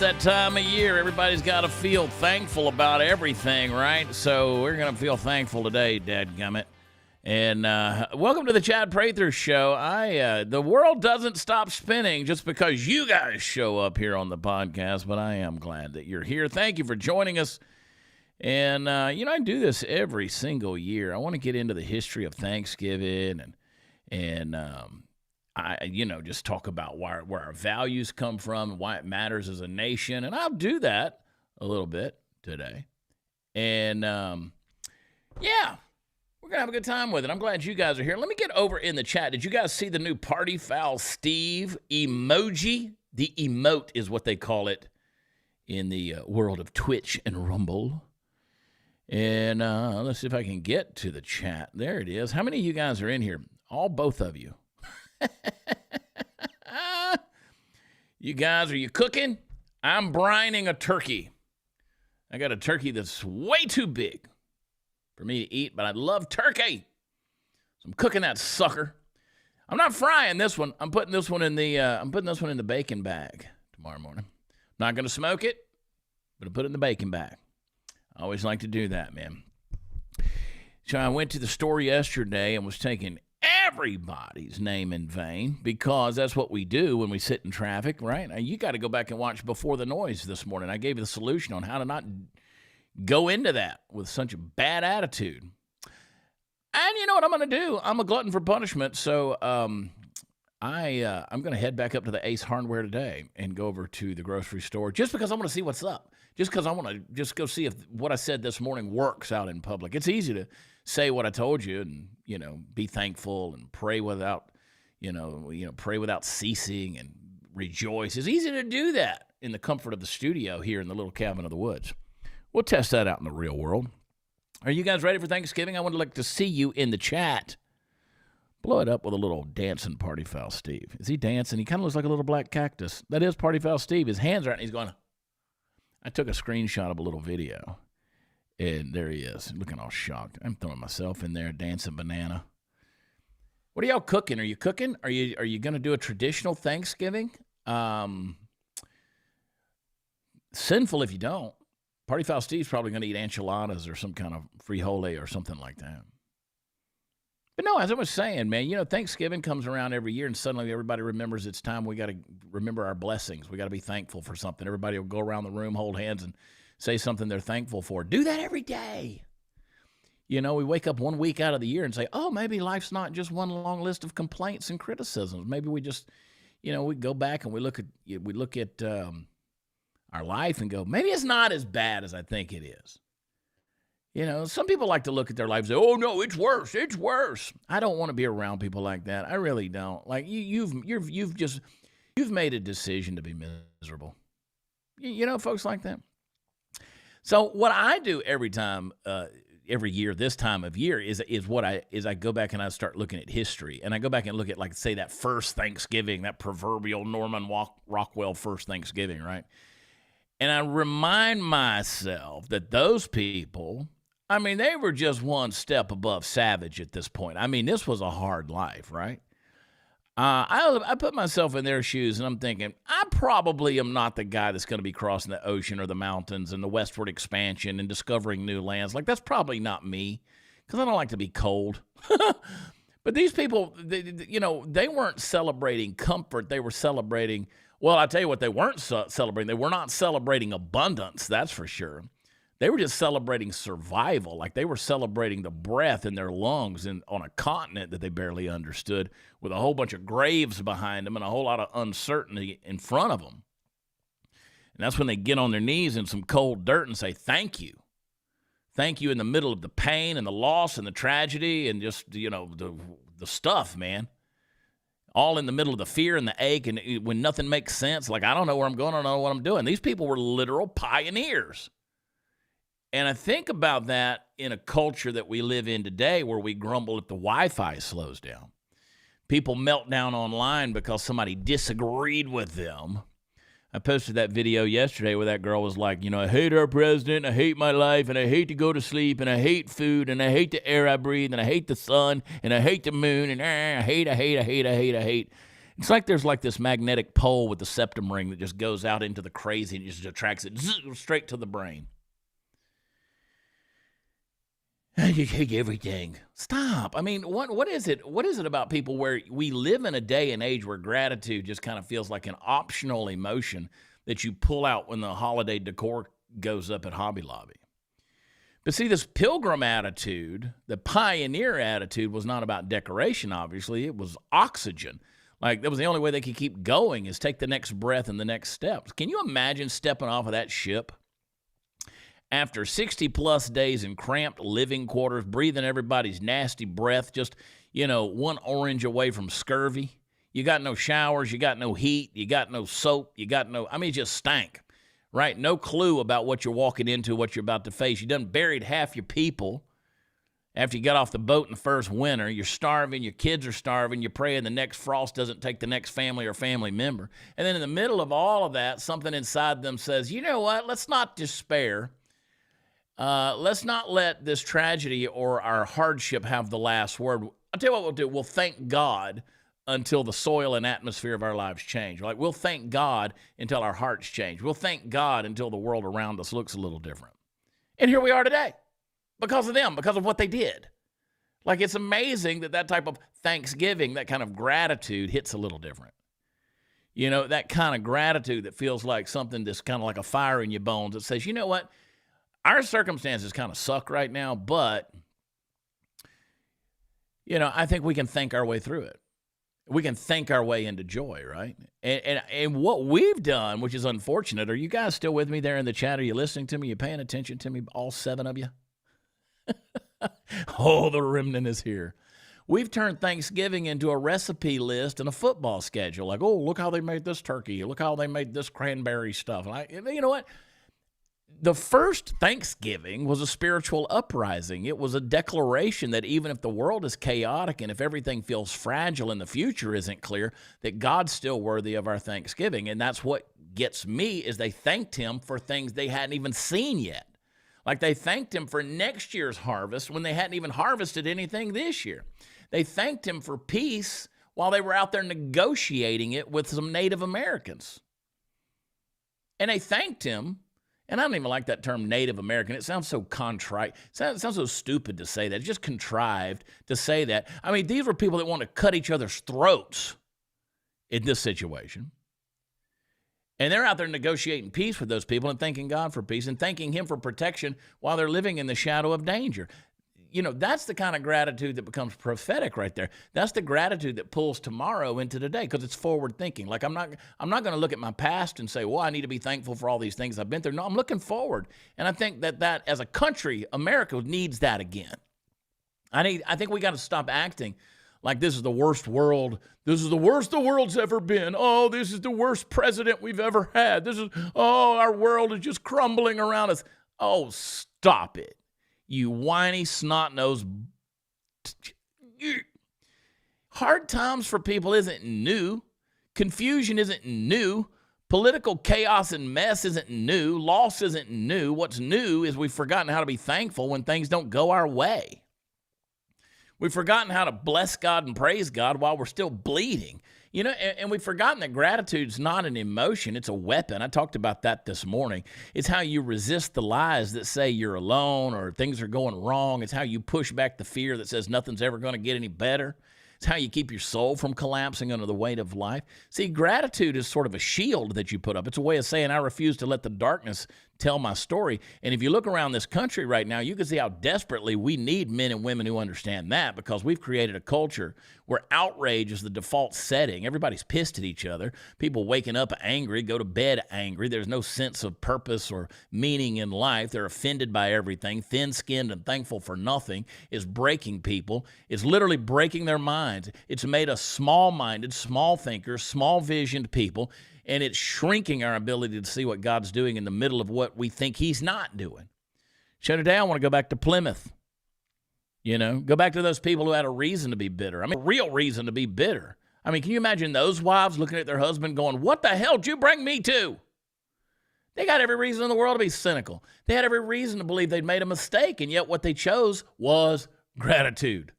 that time of year. Everybody's got to feel thankful about everything, right? So we're going to feel thankful today, dadgummit. And welcome to the Chad Prather Show. The world doesn't stop spinning just because you guys show up here on the podcast, but I am glad that you're here. Thank you for joining us. And, I do this every single year. I want to get into the history of Thanksgiving and just talk about where our values come from and why it matters as a nation. And I'll do that a little bit today. And, we're going to have a good time with it. I'm glad you guys are here. Let me get over in the chat. Did you guys see the new Party Foul Steve emoji? The emote is what they call it in the world of Twitch and Rumble. And let's see if I can get to the chat. There it is. How many of you guys are in here? Both of you. You guys, are you cooking? I'm brining a turkey. I got a turkey that's way too big for me to eat, but I love turkey. So I'm cooking that sucker. I'm not frying this one. I'm putting this one in the bacon bag tomorrow morning. I'm not going to smoke it, but I'll put it in the bacon bag. I always like to do that, man. So I went to the store yesterday and was taking everybody's name in vain because that's what we do when we sit in traffic, right? Now, you got to go back and watch Before the Noise this morning. I gave you the solution on how to not go into that with such a bad attitude. And you know what I'm going to do? I'm a glutton for punishment, so I'm going to head back up to the Ace Hardware today and go over to the grocery store just because I want to see what's up. Just because I want to just go see if what I said this morning works out in public. It's easy to say what I told you and, be thankful and pray without, pray without ceasing and rejoice. It's easy to do that in the comfort of the studio here in the little cabin of the woods. We'll test that out in the real world. Are you guys ready for Thanksgiving? I would like to see you in the chat. Blow it up with a little dancing Party Foul Steve. Is he dancing? He kind of looks like a little black cactus. That is Party Foul Steve. His hands are out and he's going, I took a screenshot of a little video. And there he is, looking all shocked. I'm throwing myself in there, dancing banana. What are y'all cooking? Are you cooking? Are you going to do a traditional Thanksgiving? Sinful if you don't. Party Foul Steve's probably going to eat enchiladas or some kind of frijole or something like that. But no, as I was saying, man, Thanksgiving comes around every year and suddenly everybody remembers it's time. We got to remember our blessings. We got to be thankful for something. Everybody will go around the room, hold hands, and say something they're thankful for. Do that every day. We wake up 1 week out of the year and say, oh, maybe life's not just one long list of complaints and criticisms. Maybe we just, we go back and we look at our life and go, maybe it's not as bad as I think it is. Some people like to look at their lives and say, oh, no, it's worse. It's worse. I don't want to be around people like that. I really don't. Like, you've made a decision to be miserable. Folks like that. So what I do every year, this time of year, is I go back and I start looking at history. And I go back and look at, like, say, that first Thanksgiving, that proverbial Norman Rockwell first Thanksgiving, right? And I remind myself that those people, they were just one step above savage at this point. This was a hard life, right? I put myself in their shoes, and I'm thinking, I probably am not the guy that's going to be crossing the ocean or the mountains and the westward expansion and discovering new lands. Like, that's probably not me, because I don't like to be cold. But these people, they weren't celebrating comfort. They were celebrating, well, I'll tell you what they weren't celebrating. They were not celebrating abundance, that's for sure. They were just celebrating survival. Like, they were celebrating the breath in their lungs on a continent that they barely understood, with a whole bunch of graves behind them and a whole lot of uncertainty in front of them. And that's when they get on their knees in some cold dirt and say, thank you. Thank you in the middle of the pain and the loss and the tragedy and just, the stuff, man. All in the middle of the fear and the ache and when nothing makes sense. Like, I don't know where I'm going. I don't know what I'm doing. These people were literal pioneers. And I think about that in a culture that we live in today where we grumble if the Wi-Fi slows down. People melt down online because somebody disagreed with them. I posted that video yesterday where that girl was like, I hate our president, I hate my life, and I hate to go to sleep, and I hate food, and I hate the air I breathe, and I hate the sun, and I hate the moon, and I hate. It's like there's like this magnetic pole with the septum ring that just goes out into the crazy and just attracts it straight to the brain. And you take everything. Stop. I mean, what is it? What is it about people where we live in a day and age where gratitude just kind of feels like an optional emotion that you pull out when the holiday decor goes up at Hobby Lobby? But see, this pilgrim attitude, the pioneer attitude, was not about decoration, obviously. It was oxygen. Like, that was the only way they could keep going, is take the next breath and the next steps. Can you imagine stepping off of that ship after 60-plus days in cramped living quarters, breathing everybody's nasty breath, just, one orange away from scurvy? You got no showers, you got no heat, you got no soap, it just stank, right? No clue about what you're walking into, what you're about to face. You done buried half your people after you got off the boat in the first winter. You're starving, your kids are starving, you're praying the next frost doesn't take the next family or family member. And then in the middle of all of that, something inside them says, you know what, let's not despair. Let's not let this tragedy or our hardship have the last word. I'll tell you what we'll do. We'll thank God until the soil and atmosphere of our lives change. Like, we'll thank God until our hearts change. We'll thank God until the world around us looks a little different. And here we are today because of them, because of what they did. Like, it's amazing that type of thanksgiving, that kind of gratitude hits a little different. That kind of gratitude that feels like something that's kind of like a fire in your bones that says, you know what? Our circumstances kind of suck right now, but, I think we can thank our way through it. We can thank our way into joy, right? And what we've done, which is unfortunate, are you guys still with me there in the chat? Are you listening to me? You paying attention to me, all 7 of you? Oh, the remnant is here. We've turned Thanksgiving into a recipe list and a football schedule. Like, oh, look how they made this turkey. Look how they made this cranberry stuff. You know what? The first Thanksgiving was a spiritual uprising. It was a declaration that even if the world is chaotic and if everything feels fragile and the future isn't clear, that God's still worthy of our thanksgiving. And that's what gets me, is they thanked him for things they hadn't even seen yet. Like, they thanked him for next year's harvest when they hadn't even harvested anything this year. They thanked him for peace while they were out there negotiating it with some Native Americans. And they thanked him. And I don't even like that term Native American. It sounds so contrite. It sounds so stupid to say that. It's just contrived to say that. I mean, these were people that want to cut each other's throats in this situation. And they're out there negotiating peace with those people and thanking God for peace and thanking him for protection while they're living in the shadow of danger. That's the kind of gratitude that becomes prophetic right there. That's the gratitude that pulls tomorrow into today because it's forward thinking. Like, I'm not going to look at my past and say, well, I need to be thankful for all these things I've been through. No, I'm looking forward. And I think that as a country, America needs that again. I think we got to stop acting like this is the worst world. This is the worst the world's ever been. Oh, this is the worst president we've ever had. Our world is just crumbling around us. Oh, stop it. You whiny, snot-nosed. Hard times for people isn't new. Confusion isn't new. Political chaos and mess isn't new. Loss isn't new. What's new is we've forgotten how to be thankful when things don't go our way. We've forgotten how to bless God and praise God while we're still bleeding. And we've forgotten that gratitude's not an emotion, it's a weapon. I talked about that this morning. It's how you resist the lies that say you're alone or things are going wrong. It's how you push back the fear that says nothing's ever going to get any better. It's how you keep your soul from collapsing under the weight of life. See, gratitude is sort of a shield that you put up. It's a way of saying I refuse to let the darkness tell my story. And if you look around this country right now, you can see how desperately we need men and women who understand that, because we've created a culture where outrage is the default setting. Everybody's pissed at each other. People waking up angry, go to bed angry. There's no sense of purpose or meaning in life. They're offended by everything. Thin-skinned and thankful for nothing is breaking people. It's literally breaking their minds. It's made us small-minded, small thinkers, small-visioned people, and it's shrinking our ability to see what God's doing in the middle of what we think he's not doing. So today I want to go back to Plymouth. Go back to those people who had a reason to be bitter. I mean, a real reason to be bitter. I mean, can you imagine those wives looking at their husband going, what the hell did you bring me to? They got every reason in the world to be cynical. They had every reason to believe they'd made a mistake, and yet what they chose was gratitude.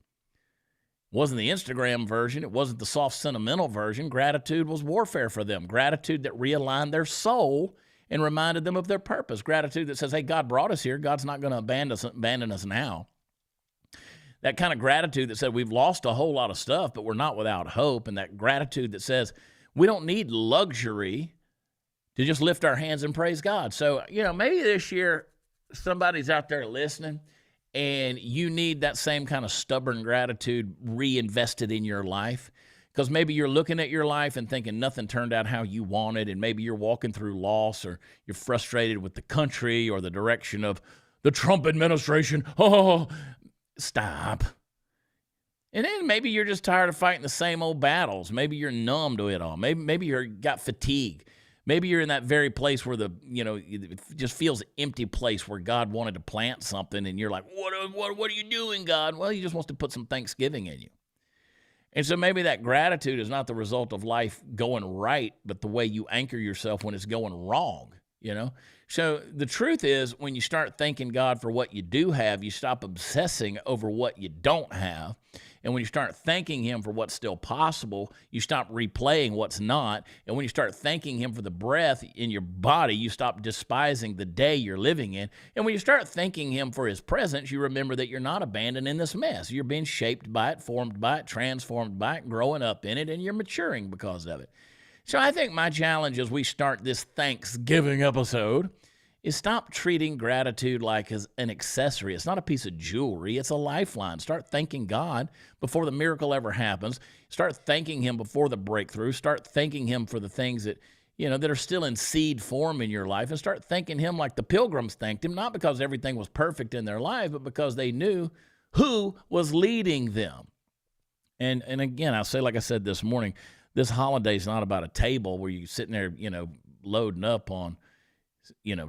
wasn't the Instagram version. It wasn't the soft, sentimental version. Gratitude was warfare for them. Gratitude that realigned their soul and reminded them of their purpose. Gratitude that says, hey, God brought us here. God's not going to abandon us now. That kind of gratitude that said we've lost a whole lot of stuff, but we're not without hope. And that gratitude that says we don't need luxury to just lift our hands and praise God. So, maybe this year somebody's out there listening and you need that same kind of stubborn gratitude reinvested in your life. Because maybe you're looking at your life and thinking nothing turned out how you wanted, and maybe you're walking through loss, or you're frustrated with the country or the direction of the Trump administration. Oh, stop. And then maybe you're just tired of fighting the same old battles. Maybe you're numb to it all. Maybe you're got fatigue. Maybe you're in that very place where it just feels empty place where God wanted to plant something, and you're like, what are you doing, God? Well, he just wants to put some thanksgiving in you. And so maybe that gratitude is not the result of life going right, but the way you anchor yourself when it's going wrong, So the truth is, when you start thanking God for what you do have, you stop obsessing over what you don't have. And when you start thanking him for what's still possible, you stop replaying what's not. And when you start thanking him for the breath in your body, you stop despising the day you're living in. And when you start thanking him for his presence, you remember that you're not abandoned in this mess. You're being shaped by it, formed by it, transformed by it, growing up in it, and you're maturing because of it. So I think my challenge as we start this Thanksgiving episode is stop treating gratitude like as an accessory. It's not a piece of jewelry. It's a lifeline. Start thanking God before the miracle ever happens. Start thanking him before the breakthrough. Start thanking him for the things that, that are still in seed form in your life. And start thanking him like the pilgrims thanked him, not because everything was perfect in their life, but because they knew who was leading them. And again, I'll say, like I said this morning, this holiday is not about a table where you're sitting there, loading up on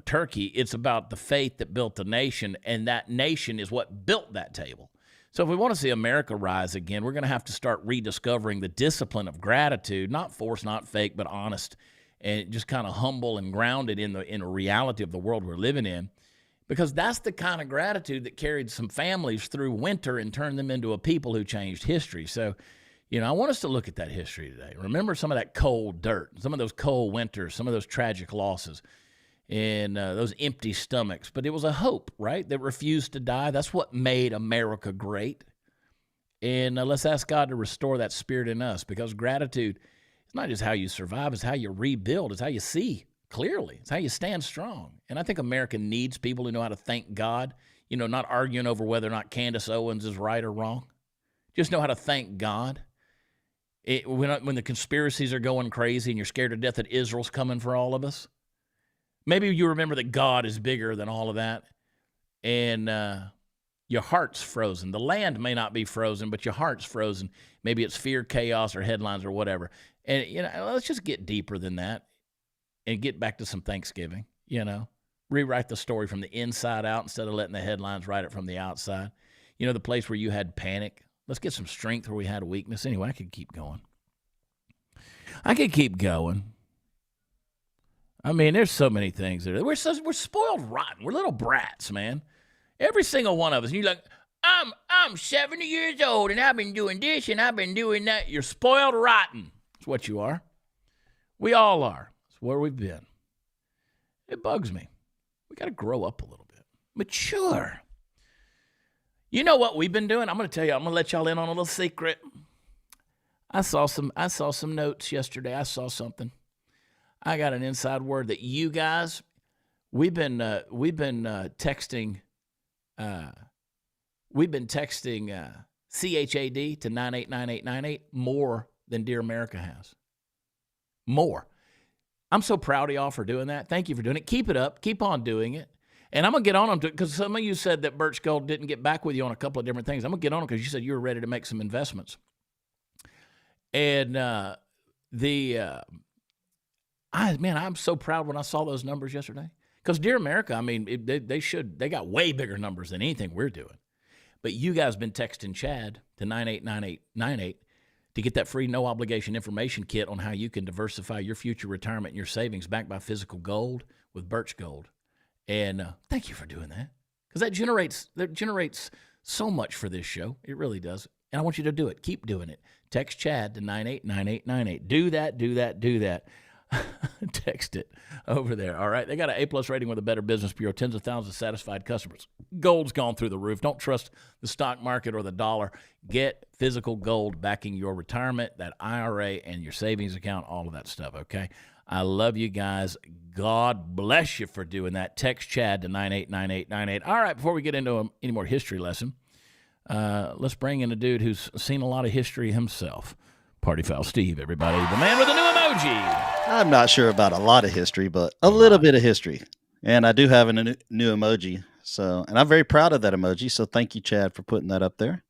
turkey. It's about the faith that built the nation, and that nation is what built that table. So if we want to see America rise again, we're going to have to start rediscovering the discipline of gratitude, not forced, not fake, but honest, and just kind of humble and grounded in the reality of the world we're living in, because that's the kind of gratitude that carried some families through winter and turned them into a people who changed history. So, I want us to look at that history today. Remember some of that cold dirt, some of those cold winters, some of those tragic losses, and those empty stomachs. But it was a hope, right, that refused to die. That's what made America great. And let's ask God to restore that spirit in us, because gratitude is not just how you survive, it's how you rebuild. It's how you see clearly. It's how you stand strong. And I think America needs people who know how to thank God, not arguing over whether or not Candace Owens is right or wrong. Just know how to thank God. When the conspiracies are going crazy and you're scared to death that Israel's coming for all of us, maybe you remember that God is bigger than all of that, and your heart's frozen. The land may not be frozen, but your heart's frozen. Maybe it's fear, chaos, or headlines or whatever. And, let's just get deeper than that and get back to some Thanksgiving, Rewrite the story from the inside out instead of letting the headlines write it from the outside. The place where you had panic. Let's get some strength where we had a weakness. Anyway, I could keep going. I mean, there's so many things there. We're spoiled rotten. We're little brats, man. Every single one of us. And you're like, I'm 70 years old, and I've been doing this, and I've been doing that. You're spoiled rotten. That's what you are. We all are. That's where we've been. It bugs me. We got to grow up a little bit. Mature. You know what we've been doing? I'm going to tell you. I'm going to let y'all in on a little secret. I saw some notes yesterday. I saw something. I got an inside word that you guys, we've been texting CHAD to 989898 more than Dear America has. More. I'm so proud of y'all for doing that. Thank you for doing it. Keep it up. Keep on doing it. And I'm going to get on them because some of you said that Birch Gold didn't get back with you on a couple of different things. I'm going to get on them because you said you were ready to make some investments. And I'm so proud when I saw those numbers yesterday. Because Dear America, I mean, they got way bigger numbers than anything we're doing. But you guys been texting Chad to 989898 to get that free no obligation information kit on how you can diversify your future retirement and your savings backed by physical gold with Birch Gold. And thank you for doing that, because that generates so much for this show. It really does. And I want you to do it. Keep doing it. Text Chad to 989898. Do that. Text it over there. All right. They got an A+ rating with a Better Business Bureau. Tens of thousands of satisfied customers. Gold's gone through the roof. Don't trust the stock market or the dollar. Get physical gold backing your retirement, that IRA and your savings account, all of that stuff. Okay. I love you guys. God bless you for doing that. Text Chad to 989898. All right. Before we get into any more history lesson, let's bring in a dude who's seen a lot of history himself. Party Foul Steve, everybody. The man with the new emoji. I'm not sure about a lot of history, but a little bit of history. And I do have a new emoji. So, and I'm very proud of that emoji. So thank you, Chad, for putting that up there.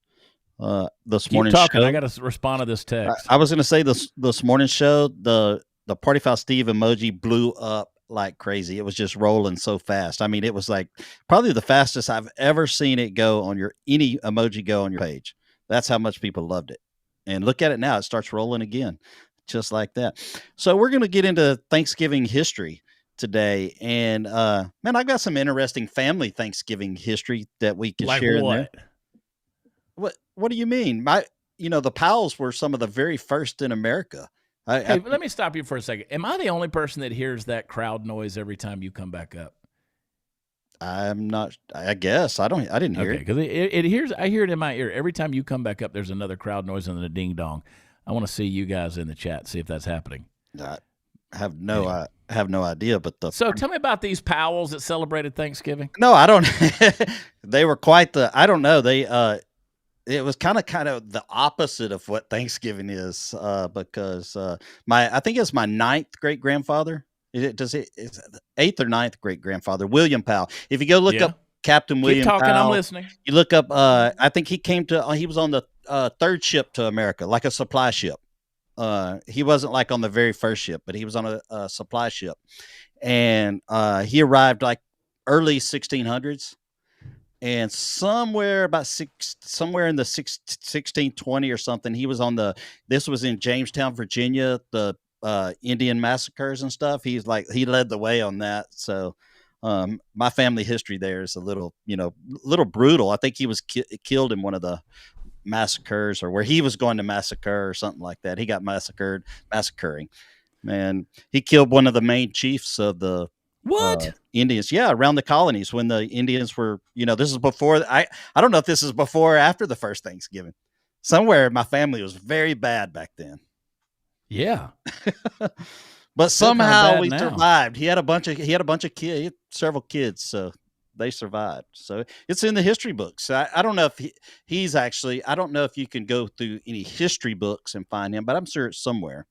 This morning talking. show, I got to respond to this text. I was going to say this morning show, the Party Foul Steve emoji blew up like crazy. It was just rolling so fast. I mean, it was like probably the fastest I've ever seen it go on any emoji go on your page. That's how much people loved it. And look at it now. It starts rolling again, just like that. So we're going to get into Thanksgiving history today. And, man, I've got some interesting family Thanksgiving history that we can share in there. What do you mean? The Powells were some of the very first in America. Hey, let me stop you for a second. Am I the only person that hears that crowd noise every time you come back up? I'm not. I guess I didn't hear it because I hear it in my ear every time you come back up. There's another crowd noise and a ding dong. I want to see you guys in the chat, see if that's happening. I have no idea. But so tell me about these Powells that celebrated Thanksgiving. No, I don't. They were quite the. I don't know. They it was kind of the opposite of what Thanksgiving is, because I think it's my ninth great grandfather. It's 8th or 9th great grandfather, William Powell. If you go look up Captain William Powell, I'm listening. You look up. I think he was on the third ship to America, like a supply ship. He wasn't like on the very first ship, but he was on a supply ship, and he arrived like early 1600s. And somewhere in the 1620 or something, he was this was in Jamestown, Virginia, the Indian massacres and stuff. He led the way on that. So my family history there is a little brutal. I think he was killed in one of the massacres, or where he was going to massacre or something like that. He got massacring. Man, he killed one of the main chiefs of the Indians. Yeah, around the colonies when the Indians were, this is before, I don't know if this is before or after the first Thanksgiving. Somewhere my family was very bad back then. Yeah. But somehow we survived. He had a bunch of kids, he had several kids, so they survived. So it's in the history books. I don't know if he's actually, I don't know if you can go through any history books and find him, but I'm sure it's somewhere.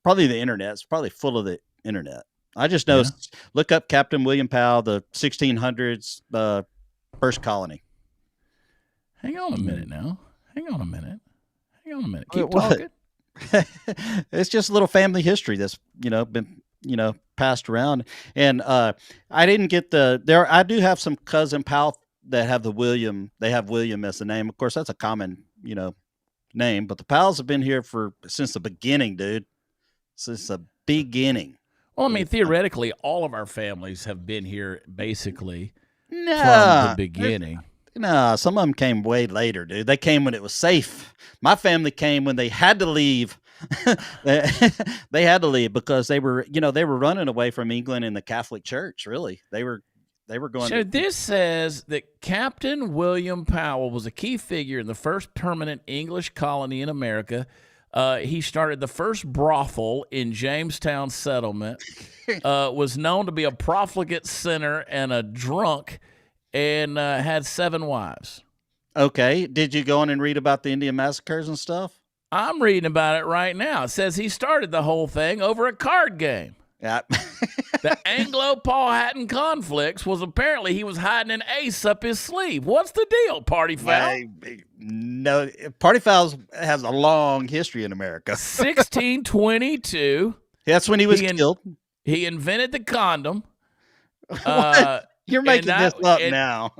Probably the internet. It's probably full of the internet. I just know, look up Captain William Powell, the 1600s, first colony. Hang on a minute now. Hang on a minute. Keep talking. It's just a little family history that's, been, passed around. And I didn't get I do have some cousin Powell that have William as the name. Of course, that's a common, name, but the Powells have been here since the beginning, dude. Since the beginning. Well, I mean, theoretically, all of our families have been here basically from the beginning. No, some of them came way later, dude. They came when it was safe. My family came when they had to leave. They had to leave because they were running away from England and the Catholic Church. Really, they were going. So this says that Captain William Powell was a key figure in the first permanent English colony in America. He started the first brothel in Jamestown settlement, was known to be a profligate sinner and a drunk, and had 7 wives. Okay. Did you go on and read about the Indian massacres and stuff? I'm reading about it right now. It says he started the whole thing over a card game. Yeah. The Anglo-Powhatan conflicts was apparently he was hiding an ace up his sleeve. What's the deal, Party Foul? No, Party Foul has a long history in America. 1622. That's when he was killed. He invented the condom. You're making this up now.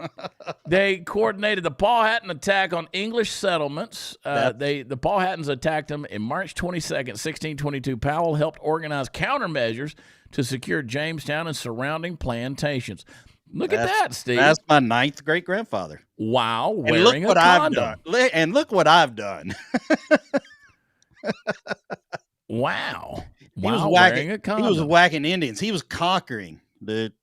They coordinated the Powhatan attack on English settlements. The Powhatans attacked them in March 22nd, 1622. Powell helped organize countermeasures to secure Jamestown and surrounding plantations. Look at that, Steve. That's my 9th great grandfather. Wow, And look wearing a what I've condom. done. And look what I've done. Wow. He was Wow, whacking. wearing a He was condom. whacking Indians. He was conquering, dude.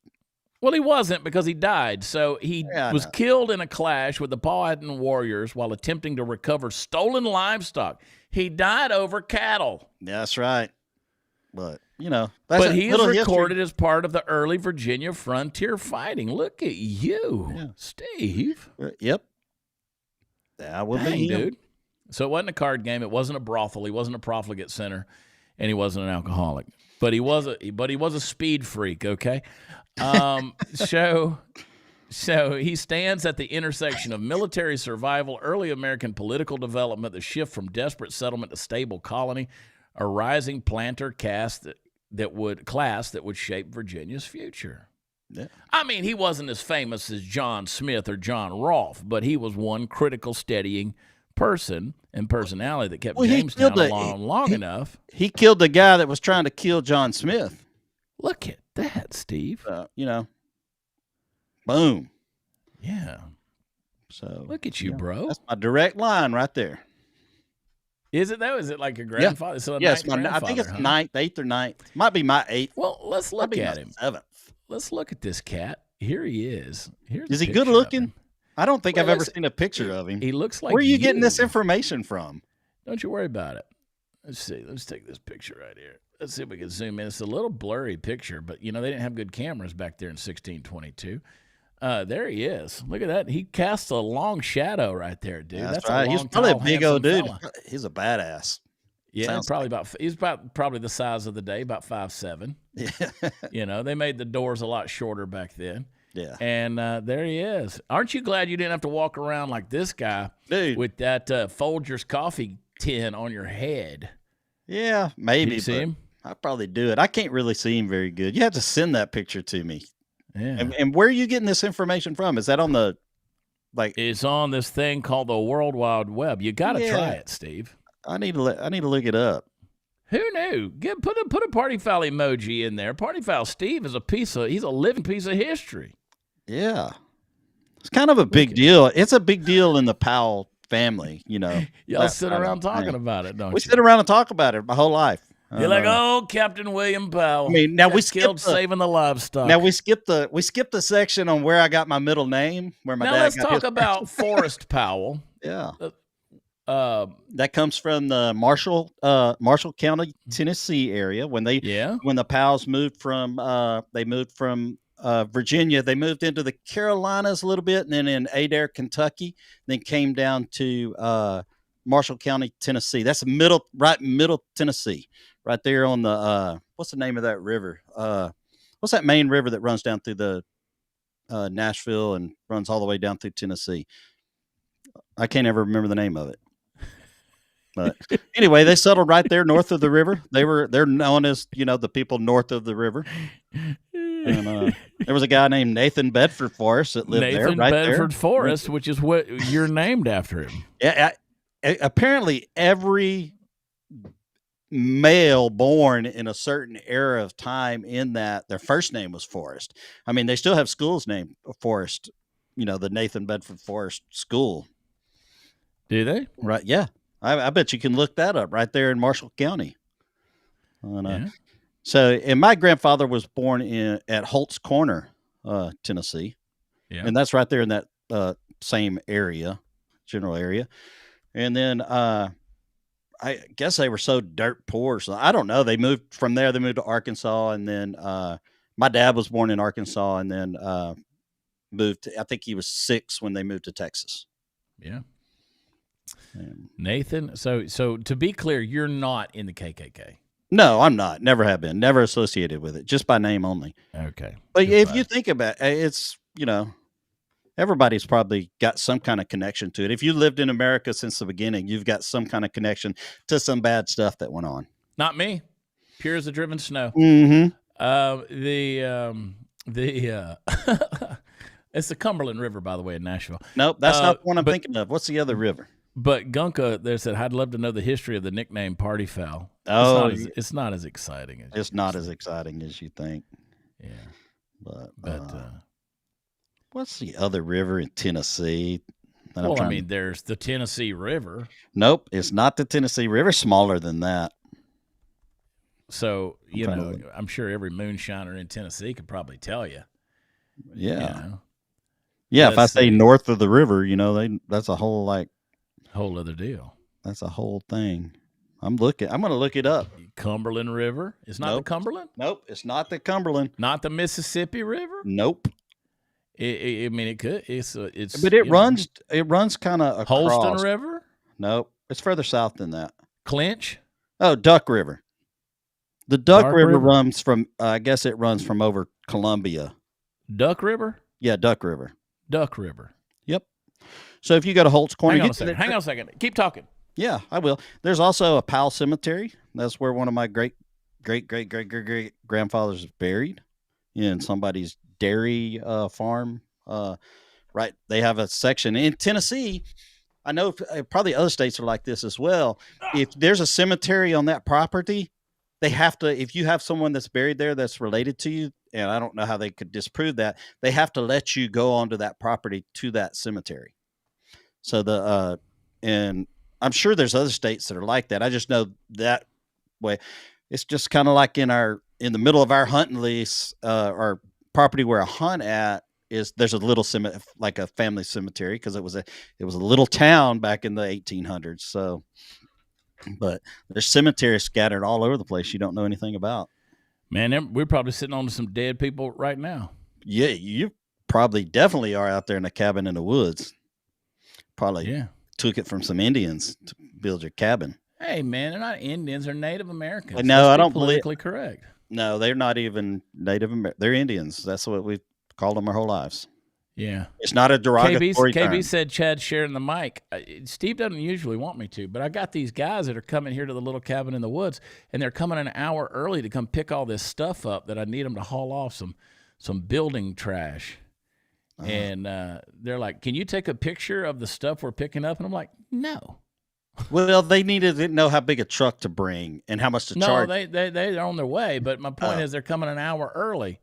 Well, he wasn't, because he died. So he was killed in a clash with the Powhatan warriors while attempting to recover stolen livestock. He died over cattle. That's right. But, that's But he is recorded as part of the early Virginia frontier fighting. Look at you, Steve. Yep. That would Dang, be him. dude. So it wasn't a card game. It wasn't a brothel. He wasn't a profligate center, and he wasn't an alcoholic. But he was a speed freak. Okay. So he stands at the intersection of military survival, early American political development, the shift from desperate settlement to stable colony, a rising planter caste that would shape Virginia's future. Yeah. I mean, he wasn't as famous as John Smith or John Rolfe, but he was one critical, steadying person and personality that kept Jamestown along long enough. He killed the guy that was trying to kill John Smith. Look at that, Steve. Boom. Yeah. So look at you, bro. That's my direct line right there. Is it though? Is it like a grandfather? Yeah. So I think it's 9th, 8th or 9th. Might be my 8th. Well, let's look at him. 7th. Let's look at this cat. Here he is. Is he good looking? I don't think I've ever seen a picture of him. He looks like. Where are you getting this information from? Don't you worry about it. Let's see. Let's take this picture right here. Let's see if we can zoom in. It's a little blurry picture, but they didn't have good cameras back there in 1622. There he is. Look at that. He casts a long shadow right there, dude. That's right. He's probably a big old dude. Fella. He's a badass. Yeah, he's probably the size of the day, about 5'7". Yeah. They made the doors a lot shorter back then. Yeah. And there he is. Aren't you glad you didn't have to walk around like this guy, dude, with that Folgers coffee tin on your head? Yeah, maybe. Did you see him? I probably do it. I can't really see him very good. You have to send that picture to me. Yeah. And where are you getting this information from? Is that on the It's on this thing called the World Wide Web. You got to try it, Steve. I need to look it up. Who knew? Put a party foul emoji in there. Party foul Steve is he's a living piece of history. Yeah. It's kind of a big deal. It's a big deal in the Powell family, Y'all sit around talking about it, don't you? We sit around and talk about it my whole life. You're like, Captain William Powell. I mean, now we skipped saving the livestock. Now we skipped the section on where I got my middle name, where my dad got his. Now let's talk about Forrest Powell. Yeah. That comes from the Marshall County, Tennessee area. When the Powells moved from Virginia, they moved into the Carolinas a little bit, and then in Adair, Kentucky, then came down to Marshall County, Tennessee. That's middle Tennessee, right there on the what's the name of that river? What's that main river that runs down through the Nashville and runs all the way down through Tennessee? I can't ever remember the name of it. But anyway, they settled right there north of the river. They're known as the people north of the river. And there was a guy named Nathan Bedford Forrest that lived there. Right Bedford there. Forrest, which is what you're named after him. Yeah. Apparently, every male born in a certain era of time in that their first name was Forrest. I mean, they still have schools named Forrest. The Nathan Bedford Forrest School. Do they? Right. Yeah. I bet you can look that up right there in Marshall County. So, and my grandfather was born at Holt's Corner, Tennessee. Yeah. And that's right there in that same general area. And then I guess they were so dirt poor. So I don't know. They moved from there. They moved to Arkansas. And then my dad was born in Arkansas and then moved I think he was 6 when they moved to Texas. Yeah. Nathan, so to be clear, you're not in the KKK. No, I'm not. Never have been. Never associated with it. Just by name only. Okay. But if you think about it, it's, everybody's probably got some kind of connection to it. If you lived in America since the beginning, you've got some kind of connection to some bad stuff that went on. Not me. Pure as the driven snow. Mm-hmm. It's the Cumberland River, by the way, in Nashville. Nope, that's not the one I'm thinking of. What's the other river? But Gunka there said, I'd love to know the history of the nickname Party Foul. It's not as exciting as it's not as exciting as you think. Yeah. But What's the other river in Tennessee? That I'm Well, I trying mean, there's the Tennessee River. Nope, it's not the Tennessee River. Smaller than that. So, I'm trying to look. I'm sure every moonshiner in Tennessee could probably tell you. Yeah. Yeah, if I Let's say see. north of the river, that's a whole Whole other deal. that's a whole thing. I'm going to look it up. Cumberland River. It's not the Nope. Cumberland? Nope, it's not the Cumberland. Not the Mississippi River? Nope. I mean, it could. It's But it runs kind of across. Holston River? Nope, it's further south than that. Clinch? Oh, Duck River. The Duck Dark River River? runs from, I guess it runs from over Columbia. Duck River? Yeah, Duck River. Duck River. Yep. So if you go to Holt's Corner, Hang on a second. Keep talking. Yeah, I will. There's also a Powell Cemetery. That's where one of my great grandfathers is buried, in somebody's dairy farm. Right. They have a section in Tennessee. I know probably other states are like this as well. If there's a cemetery on that property, they have to, if you have someone that's buried there that's related to you, and I don't know how they could disprove that, they have to let you go onto that property to that cemetery. So and I'm sure there's other states that are like that. I just know that way. It's just kind of like in the middle of our hunting lease, our property where I hunt at there's a little like a family cemetery, because it was a little town back in the 1800s. So, but there's cemeteries scattered all over the place you don't know anything about. Man, we're probably sitting on some dead people right now. Yeah, you definitely are out there in a cabin in the woods. Probably took it from some Indians to build your cabin. Hey, man, they're not Indians; they're Native Americans. No, I don't politically correct. No, they're not even Native American. They're Indians. That's what we've called them our whole lives. Yeah, it's not a derogatory term. KB said Chad's sharing the mic. Steve doesn't usually want me to, but I got these guys that are coming here to the little cabin in the woods, and they're coming an hour early to come pick all this stuff up that I need them to haul off some building trash. And they're like, "Can you take a picture of the stuff we're picking up?" And I'm like, "No." Well, they needed to know how big a truck to bring and how much to charge. No, they're on their way. But my point is, they're coming an hour early.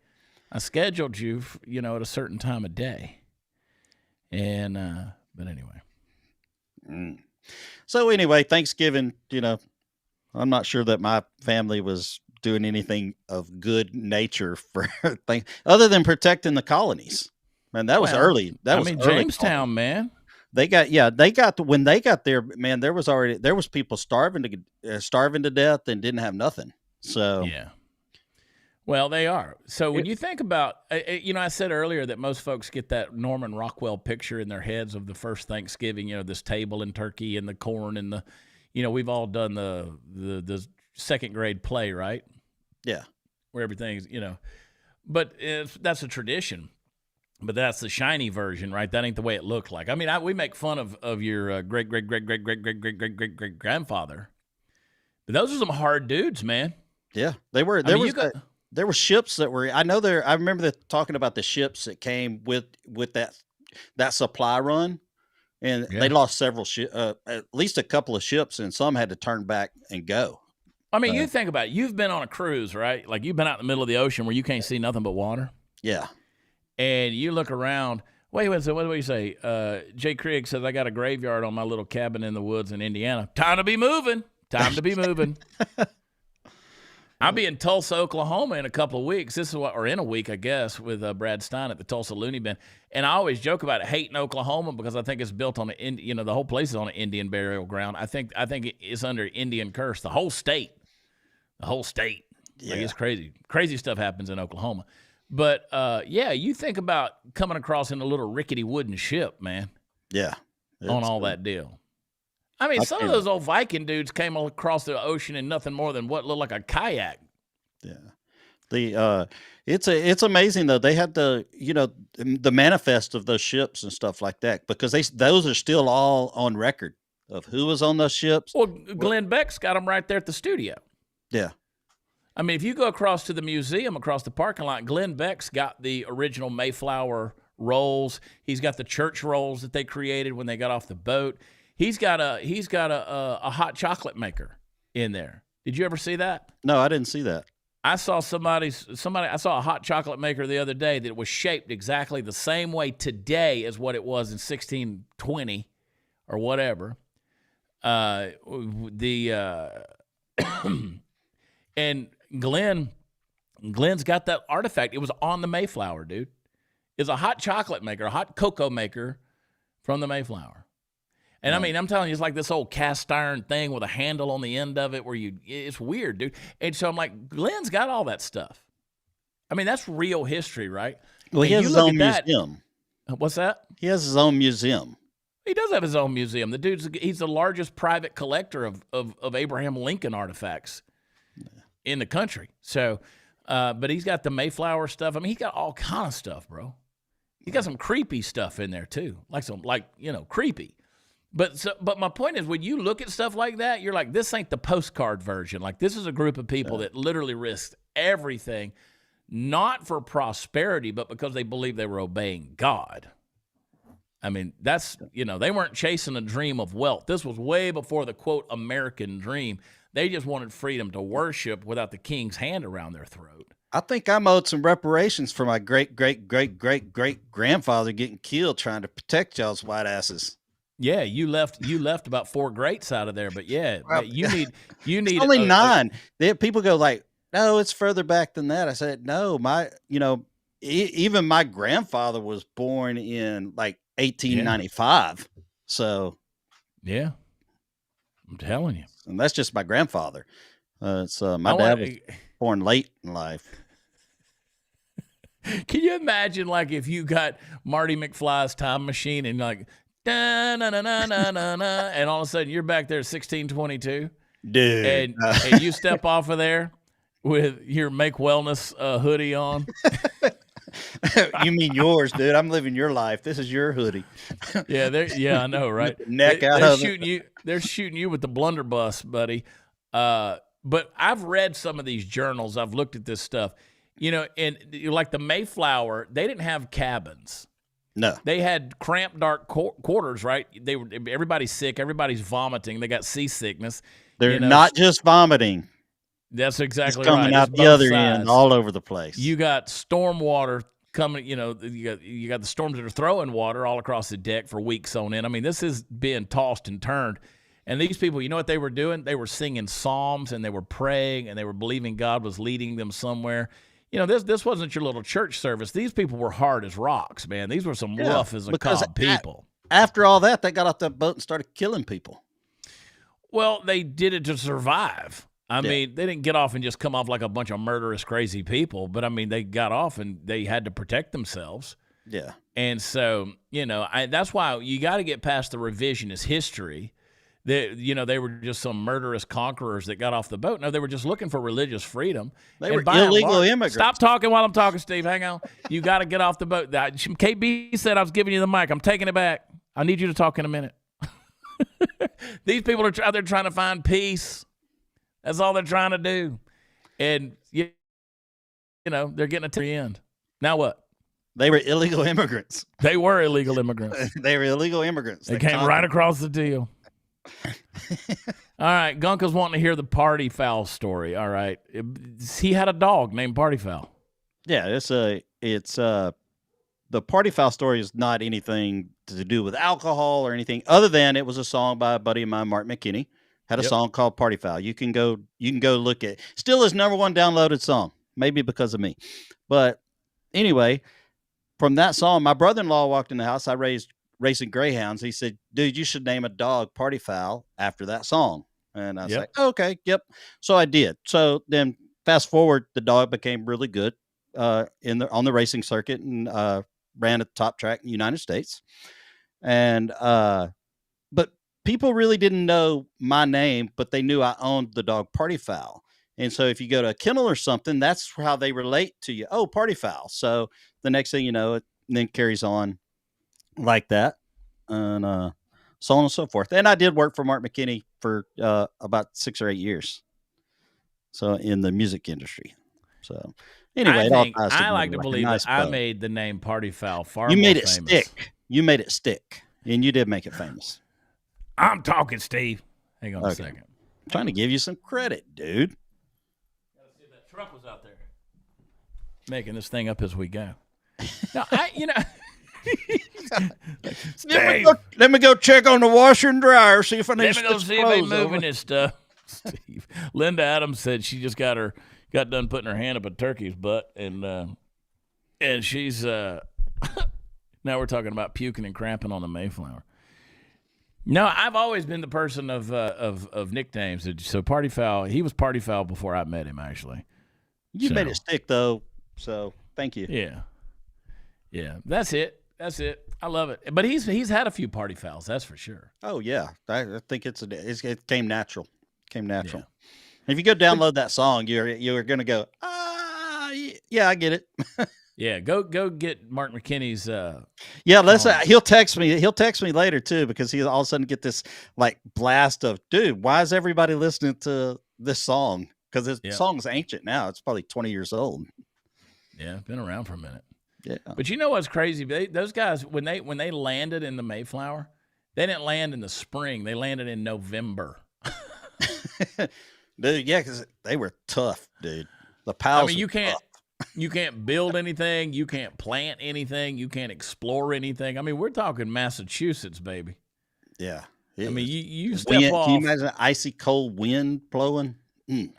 I scheduled you, at a certain time of day. And but anyway. So anyway, Thanksgiving. I'm not sure that my family was doing anything of good nature for other than protecting the colonies. Man, that was early. Early Jamestown, man. When they got there, man, there was people starving to death and didn't have nothing. So yeah. Well, they are. So when you think about, I said earlier that most folks get that Norman Rockwell picture in their heads of the first Thanksgiving, this table and turkey and the corn and we've all done the second grade play, right? Yeah. Where everything's, but that's a tradition. But that's the shiny version, right? That ain't the way it looked like. I mean, we make fun of your great grandfather, but those are some hard dudes, man. Yeah, they were. There were ships that were. I remember talking about the ships that came with that supply run, and they lost several at least a couple of ships, and some had to turn back and go. I mean, you think about it. You've been on a cruise, right? Like you've been out in the middle of the ocean where you can't see nothing but water. Yeah. And you look around. Wait, so what do we say? Jay Krieg says, I got a graveyard on my little cabin in the woods in Indiana. Time to be moving. I'll be in Tulsa, Oklahoma in a couple of weeks. Or in a week, I guess, with Brad Stein at the Tulsa Looney Bin. And I always joke about hating Oklahoma because I think it's built on the whole place is on an Indian burial ground. I think it's under Indian curse. The whole state. Yeah. Like it's crazy. Crazy stuff happens in Oklahoma. But, you think about coming across in a little rickety wooden ship, man. Yeah. On all that deal. I mean, some of those old Viking dudes came across the ocean in nothing more than what looked like a kayak. Yeah. It's amazing, though. They had the manifest of those ships and stuff like that, because those are still all on record of who was on those ships. Well, Glenn Beck's got them right there at the studio. Yeah. I mean, if you go across to the museum, across the parking lot, Glenn Beck's got the original Mayflower rolls. He's got the church rolls that they created when they got off the boat. He's got a hot chocolate maker in there. Did you ever see that? No, I didn't see that. I saw I saw a hot chocolate maker the other day that was shaped exactly the same way today as what it was in 1620 or whatever. And Glenn's got that artifact. It was on the Mayflower, dude. It's a hot chocolate maker, a hot cocoa maker from the Mayflower. And I mean, I'm telling you, it's like this old cast iron thing with a handle on the end of it it's weird, dude. And so I'm like, Glenn's got all that stuff. I mean, that's real history, right? Well, he has his own museum. What's that? He has his own museum. He does have his own museum. He's the largest private collector of Abraham Lincoln artifacts in the country. So, but he's got the Mayflower stuff. I mean, he's got all kind of stuff, bro. He's got some creepy stuff in there too, creepy. But my point is, when you look at stuff like that, you're like, this ain't the postcard version. Like, this is a group of people that literally risked everything, not for prosperity, but because they believed they were obeying God. I mean, they weren't chasing a dream of wealth. This was way before the, quote, American dream. They just wanted freedom to worship without the king's hand around their throat. I think I'm owed some reparations for my great-great-great-great-grandfather getting killed trying to protect y'all's white asses. Yeah, you left about 4 greats out of there, but yeah, well, you need it's only 9. People go like, no, it's further back than that. I said, no, even my grandfather was born in like 1895. Yeah. So yeah, I'm telling you, and that's just my grandfather. My dad was born late in life. Can you imagine, like, if you got Marty McFly's time machine and like, da, na, na, na, na, na, na, and all of a sudden you're back there at 1622, dude, and you step off of there with your Make Wellness hoodie on. You mean yours, dude? I'm living your life. This is your hoodie. Yeah, I know, right? They're shooting you with the blunderbuss, buddy. But I've read some of these journals. I've looked at this stuff. And like the Mayflower, they didn't have cabins. No, they had cramped, dark quarters. Right? Everybody's sick. Everybody's vomiting. They got seasickness. They're not just vomiting. That's exactly it's coming out the other end, all over the place. You got storm water coming. You got the storms that are throwing water all across the deck for weeks on end. I mean, this is being tossed and turned. And these people, you know what they were doing? They were singing psalms and they were praying and they were believing God was leading them somewhere. This wasn't your little church service. These people were hard as rocks, man. These were some rough as a cob people. After all that, they got off that boat and started killing people. Well, they did it to survive. I mean, they didn't get off and just come off like a bunch of murderous, crazy people. But, I mean, they got off and they had to protect themselves. Yeah. And so, that's why you got to get past the revisionist history. They were just some murderous conquerors that got off the boat. No, they were just looking for religious freedom. They were illegal immigrants. Stop talking while I'm talking, Steve. Hang on. You got to get off the boat. KB said I was giving you the mic. I'm taking it back. I need you to talk in a minute. These people are out there trying to find peace. That's all they're trying to do. And, they're getting to the end. Now what? They were illegal immigrants. They were illegal immigrants. They were illegal immigrants. They came right across the deal. All right, Gunka's wanting to hear the Party Foul story. All right, he had a dog named Party Foul. Yeah, it's the Party Foul story is not anything to do with alcohol or anything other than it was a song by a buddy of mine, Mark McKinney, had a song called Party Foul. You can go look at it. Still his #1 downloaded song, maybe because of me. But anyway, from that song, my brother-in-law walked in the house. I raised racing greyhounds. He said, dude, you should name a dog Party Foul after that song. And I was like, okay, yep. So I did. So then fast forward, the dog became really good on the racing circuit and ran at the top track in the United States. And but people really didn't know my name, but they knew I owned the dog Party Foul. And so if you go to a kennel or something, that's how they relate to you. Oh, Party Foul. So the next thing you know, it then carries on like that, and so on and so forth. And I did work for Mark McKinney for about 6 or 8 years. So in the music industry. So anyway, I like to believe that I made the name Party Foul far more famous. You made it stick. You made it stick, and you did make it famous. I'm talking, Steve. Hang on a second. I'm trying to give you some credit, dude. Trump was out there making this thing up as we go. Now, let me go check on the washer and dryer, see if I need let to me go switch see if they clothes over. moving this stuff. Steve, Linda Adams said she just got done putting her hand up a turkey's butt, and she's now we're talking about puking and cramping on the Mayflower. No, I've always been the person of nicknames. So Party Foul, he was Party Foul before I met him, actually. You made it stick, though, so thank you. Yeah. That's it. I love it. But he's had a few Party Fouls, that's for sure. Oh yeah, I think it came natural. Yeah. If you go download that song, you're gonna go, yeah, I get it. Yeah, go get Mark McKinney's. Yeah, he'll text me later too, because he all of a sudden get this like blast of, dude, why is everybody listening to this song? Because this song's ancient now. It's probably 20 years old. Yeah, been around for a minute. Yeah. But you know what's crazy? Those guys, when they landed in the Mayflower, they didn't land in the spring. They landed in November. Dude, yeah, because they were tough, dude. The pals. I mean, you can't build anything. You can't plant anything. You can't explore anything. I mean, we're talking Massachusetts, baby. Yeah. I mean, you step off. Can you imagine an icy cold wind blowing?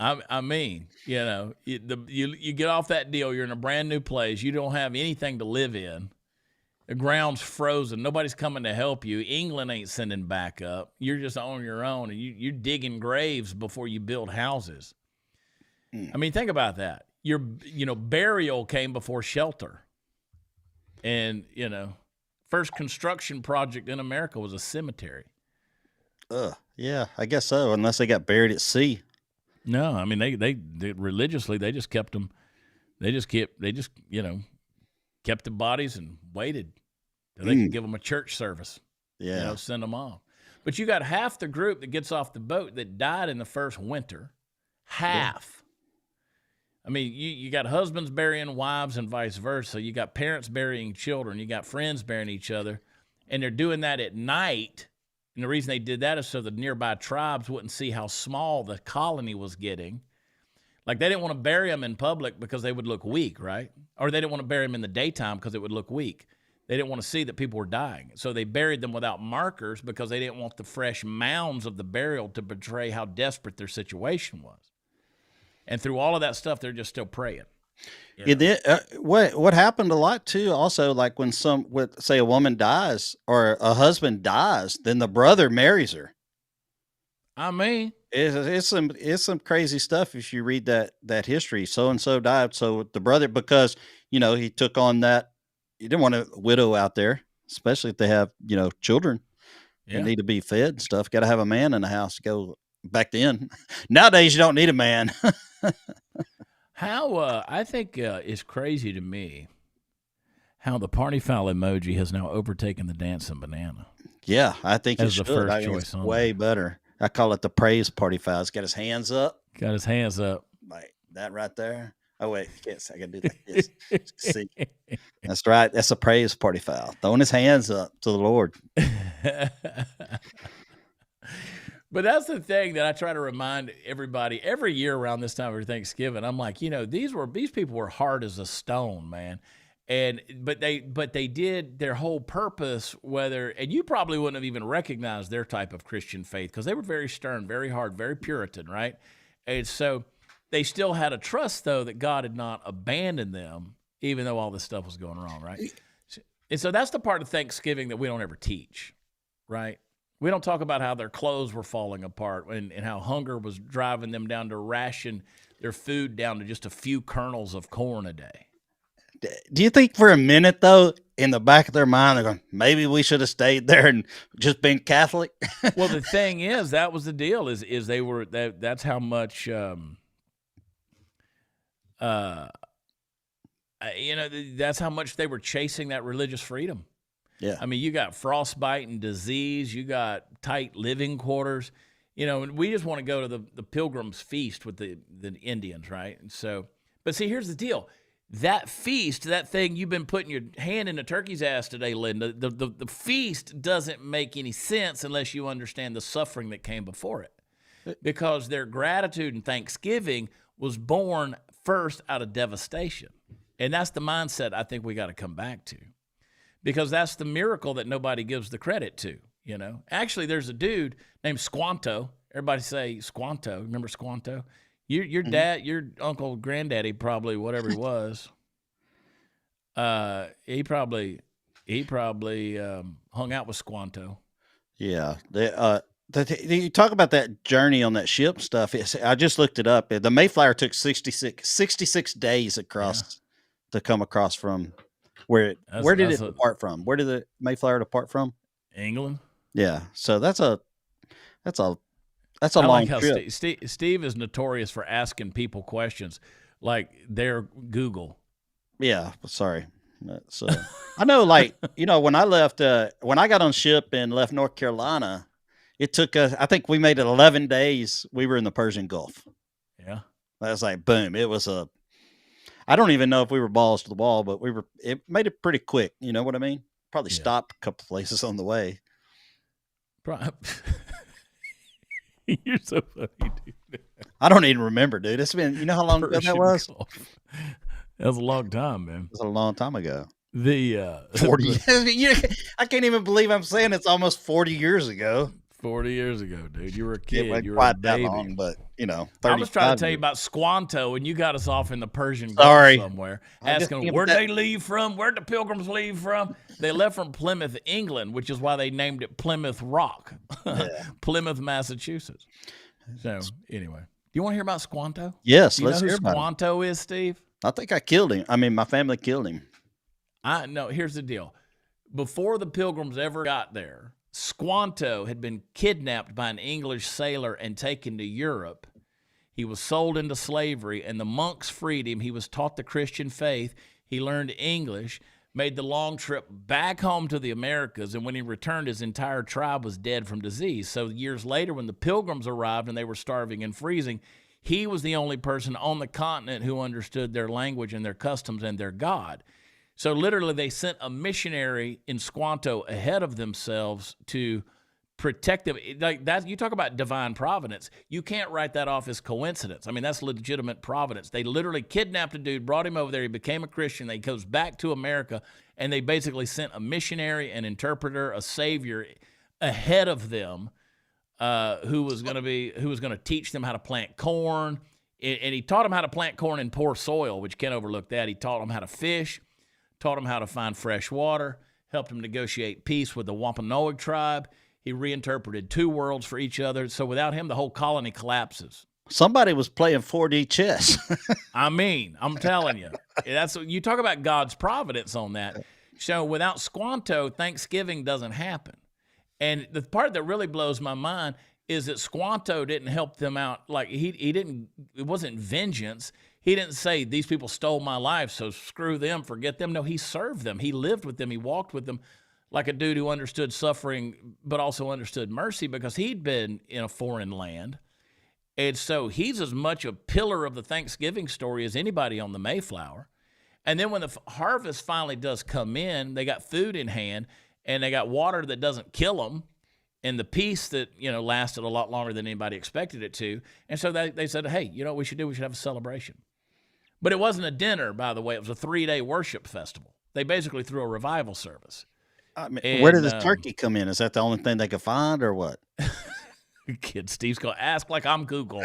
I mean, you get off that deal. You're in a brand new place. You don't have anything to live in. The ground's frozen. Nobody's coming to help you. England ain't sending backup. You're just on your own, and you're digging graves before you build houses. I mean, think about that. Burial came before shelter, and first construction project in America was a cemetery. Yeah, I guess so. Unless they got buried at sea. No, I mean they religiously they just kept them. They just kept the bodies and waited till they could give them a church service. Yeah, send them off. But you got half the group that gets off the boat that died in the first winter. Half. Yeah. I mean, you got husbands burying wives and vice versa. You got parents burying children. You got friends burying each other, and they're doing that at night. And the reason they did that is so the nearby tribes wouldn't see how small the colony was getting. Like, they didn't want to bury them in public because they would look weak, right? Or they didn't want to bury them in the daytime because it would look weak. They didn't want to see that people were dying. So they buried them without markers because they didn't want the fresh mounds of the burial to betray how desperate their situation was. And through all of that stuff, they're just still praying. What happened a lot too, also, like when say a woman dies or a husband dies, then the brother marries her. I mean, it's some crazy stuff if you read that history. So and so died, so the brother, because he took on that. You didn't want a widow out there, especially if they have children. They need to be fed and stuff. Got to have a man in the house to go. Back then, nowadays you don't need a man. How I think it's crazy to me how the party foul emoji has now overtaken the dancing banana. Yeah, I think as the first choice. It's way better. I call it the praise party foul. He's got his hands up. Got his hands up. Like that right there. Oh wait, yes, I can do like this. See, that's right. That's a praise party foul. Throwing his hands up to the Lord. But that's the thing that I try to remind everybody every year around this time of Thanksgiving. I'm like, these people were hard as a stone, man. But they did their whole purpose, and you probably wouldn't have even recognized their type of Christian faith because they were very stern, very hard, very Puritan, right? And so they still had a trust, though, that God had not abandoned them, even though all this stuff was going wrong, right? And so that's the part of Thanksgiving that we don't ever teach, right? We don't talk about how their clothes were falling apart and how hunger was driving them down to ration their food down to just a few kernels of corn a day. Do you think for a minute, though, in the back of their mind, they're going, maybe we should have stayed there and just been Catholic? Well, the thing is, that was the deal, is they were, that's how much, that's how much they were chasing that religious freedom. Yeah. I mean, you got frostbite and disease. You got tight living quarters. And we just want to go to the Pilgrim's Feast with the Indians, right? And so, but see, here's the deal. That feast, that thing you've been putting your hand in the turkey's ass today, Linda, the feast doesn't make any sense unless you understand the suffering that came before it. Because their gratitude and thanksgiving was born first out of devastation. And that's the mindset I think we got to come back to, because that's the miracle that nobody gives the credit to, you know. Actually, there's a dude named Squanto. Everybody say Squanto. Remember Squanto? Your dad, your uncle, granddaddy, probably whatever he was. He probably hung out with Squanto. Yeah. You talk about that journey on that ship stuff. I just looked it up. The Mayflower took 66 days across to come across from where it depart from? Where did the Mayflower depart from? England. Yeah. So that's a long like how trip. Steve is notorious for asking people questions like they're Google. Yeah. Sorry. So I know, like, you know, when I got on ship and left North Carolina, it took us, I think we made it 11 days. We were in the Persian Gulf. Yeah. That was like, boom. It was I don't even know if we were balls to the wall, but it made it pretty quick. You know what I mean? Probably stopped a couple places on the way. You're so funny, dude. I don't even remember, dude. It's been, you know how long ago that was? That was a long time, man. It was a long time ago. 40. I can't even believe I'm saying it's almost 40 years ago. 40 years ago, dude. You were a kid. It wasn't you were quite a baby. that long, but, you know, I was trying to tell you about Squanto, and you got us off in the Persian Gulf somewhere, asking where'd they leave from? Where'd the Pilgrims leave from? They left from Plymouth, England, which is why they named it Plymouth Rock, Plymouth, Massachusetts. So, anyway, do you want to hear about Squanto? Yes, let's hear about Squanto is, Steve? I think I killed him. I mean, my family killed him. No, here's the deal. Before the Pilgrims ever got there, Squanto had been kidnapped by an English sailor and taken to Europe. He was sold into slavery, and the monks freed him. He was taught the Christian faith. He learned English, made the long trip back home to the Americas, and when he returned, his entire tribe was dead from disease. So years later, when the Pilgrims arrived and they were starving and freezing, he was the only person on the continent who understood their language and their customs and their God. So literally, they sent a missionary in Squanto ahead of themselves to protect them. Like that, you talk about divine providence. You can't write that off as coincidence. I mean, that's legitimate providence. They literally kidnapped a dude, brought him over there. He became a Christian. He goes back to America, and they basically sent a missionary, an interpreter, a savior ahead of them, who was going to teach them how to plant corn. And he taught them how to plant corn in poor soil, which you can't overlook that. He taught them how to fish. Taught them how to find fresh water, helped them negotiate peace with the Wampanoag tribe. He reinterpreted two worlds for each other. So without him, the whole colony collapses. Somebody was playing 4D chess. I mean, I'm telling you. You talk about God's providence on that. So without Squanto, Thanksgiving doesn't happen. And the part that really blows my mind is that Squanto didn't help them out. Like he didn't, it wasn't vengeance. He didn't say, these people stole my life, so screw them, forget them. No, he served them. He lived with them. He walked with them like a dude who understood suffering but also understood mercy because he'd been in a foreign land. And so he's as much a pillar of the Thanksgiving story as anybody on the Mayflower. And then when the harvest finally does come in, they got food in hand, and they got water that doesn't kill them, and the peace that, lasted a lot longer than anybody expected it to. And so they said, hey, you know what we should do? We should have a celebration. But it wasn't a dinner, by the way. It was a 3-day worship festival. They basically threw a revival service. I mean, where did this turkey come in? Is that the only thing they could find or what? Kid Steve's going to ask like I'm Google.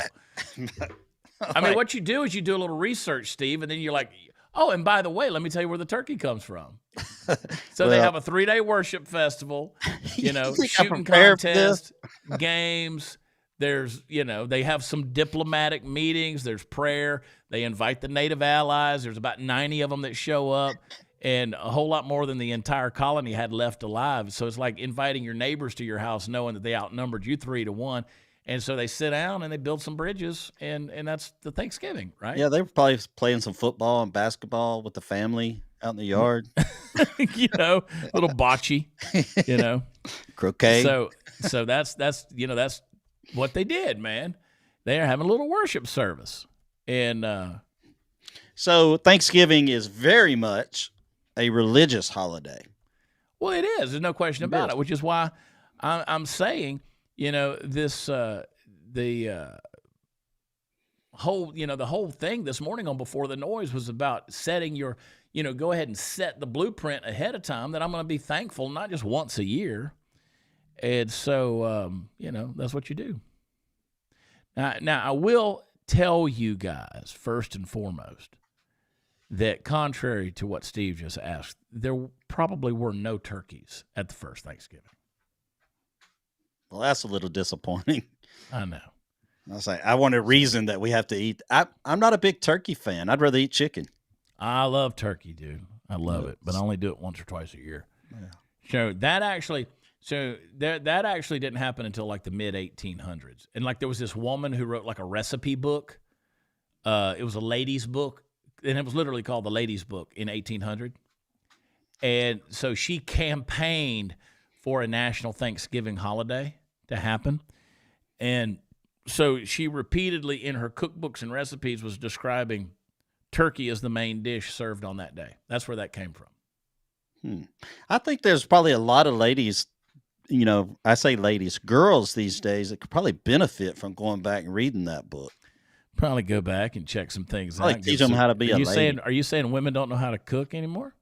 I mean, what you do is you do a little research, Steve, and then you're like, oh, and by the way, let me tell you where the turkey comes from. So they have a 3-day worship festival, shooting contest, games. There's, they have some diplomatic meetings. There's prayer. They invite the native allies. There's about 90 of them that show up, and a whole lot more than the entire colony had left alive. So it's like inviting your neighbors to your house knowing that they outnumbered you 3-1. And so they sit down and they build some bridges, and that's the Thanksgiving, right? Yeah, they were probably playing some football and basketball with the family out in the yard. Little bocce, croquet. So that's what they did, man. They're having a little worship service. And so Thanksgiving is very much a religious holiday. Well, it is. There's no question about it, which is why I'm saying, this the whole thing this morning on Before the Noise was about setting your, go ahead and set the blueprint ahead of time that I'm going to be thankful not just once a year. And so, that's what you do. Now, I will tell you guys, first and foremost, that contrary to what Steve just asked, there probably were no turkeys at the first Thanksgiving. Well, that's a little disappointing. I know. I was like, I want a reason that we have to eat. I'm not a big turkey fan. I'd rather eat chicken. I love turkey, dude. I love it, but I only do it once or twice a year. Yeah. So that actually didn't happen until like the mid 1800s. And like there was this woman who wrote like a recipe book. It was a lady's book, and it was literally called the Lady's Book in 1800. And so she campaigned for a national Thanksgiving holiday to happen. And so she repeatedly in her cookbooks and recipes was describing turkey as the main dish served on that day. That's where that came from. I think there's probably a lot of ladies, I say ladies, girls these days that could probably benefit from going back and reading that book. Probably go back and check some things out. Teach them how to be a lady. Are you saying women don't know how to cook anymore?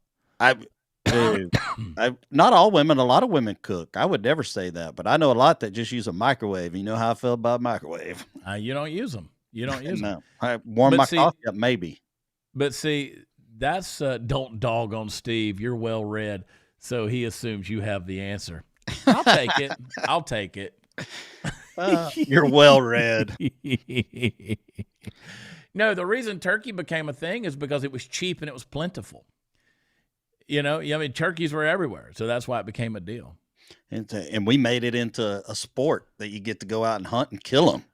Not all women. A lot of women cook. I would never say that, but I know a lot that just use a microwave. You know how I feel about a microwave. You don't use them. You don't use them. I warm my coffee up, maybe. But see, that's don't dog on Steve. You're well read, so he assumes you have the answer. I'll take it. I'll take it. You're well read. No, the reason turkey became a thing is because it was cheap and it was plentiful. Turkeys were everywhere, so that's why it became a deal. And we made it into a sport that you get to go out and hunt and kill them.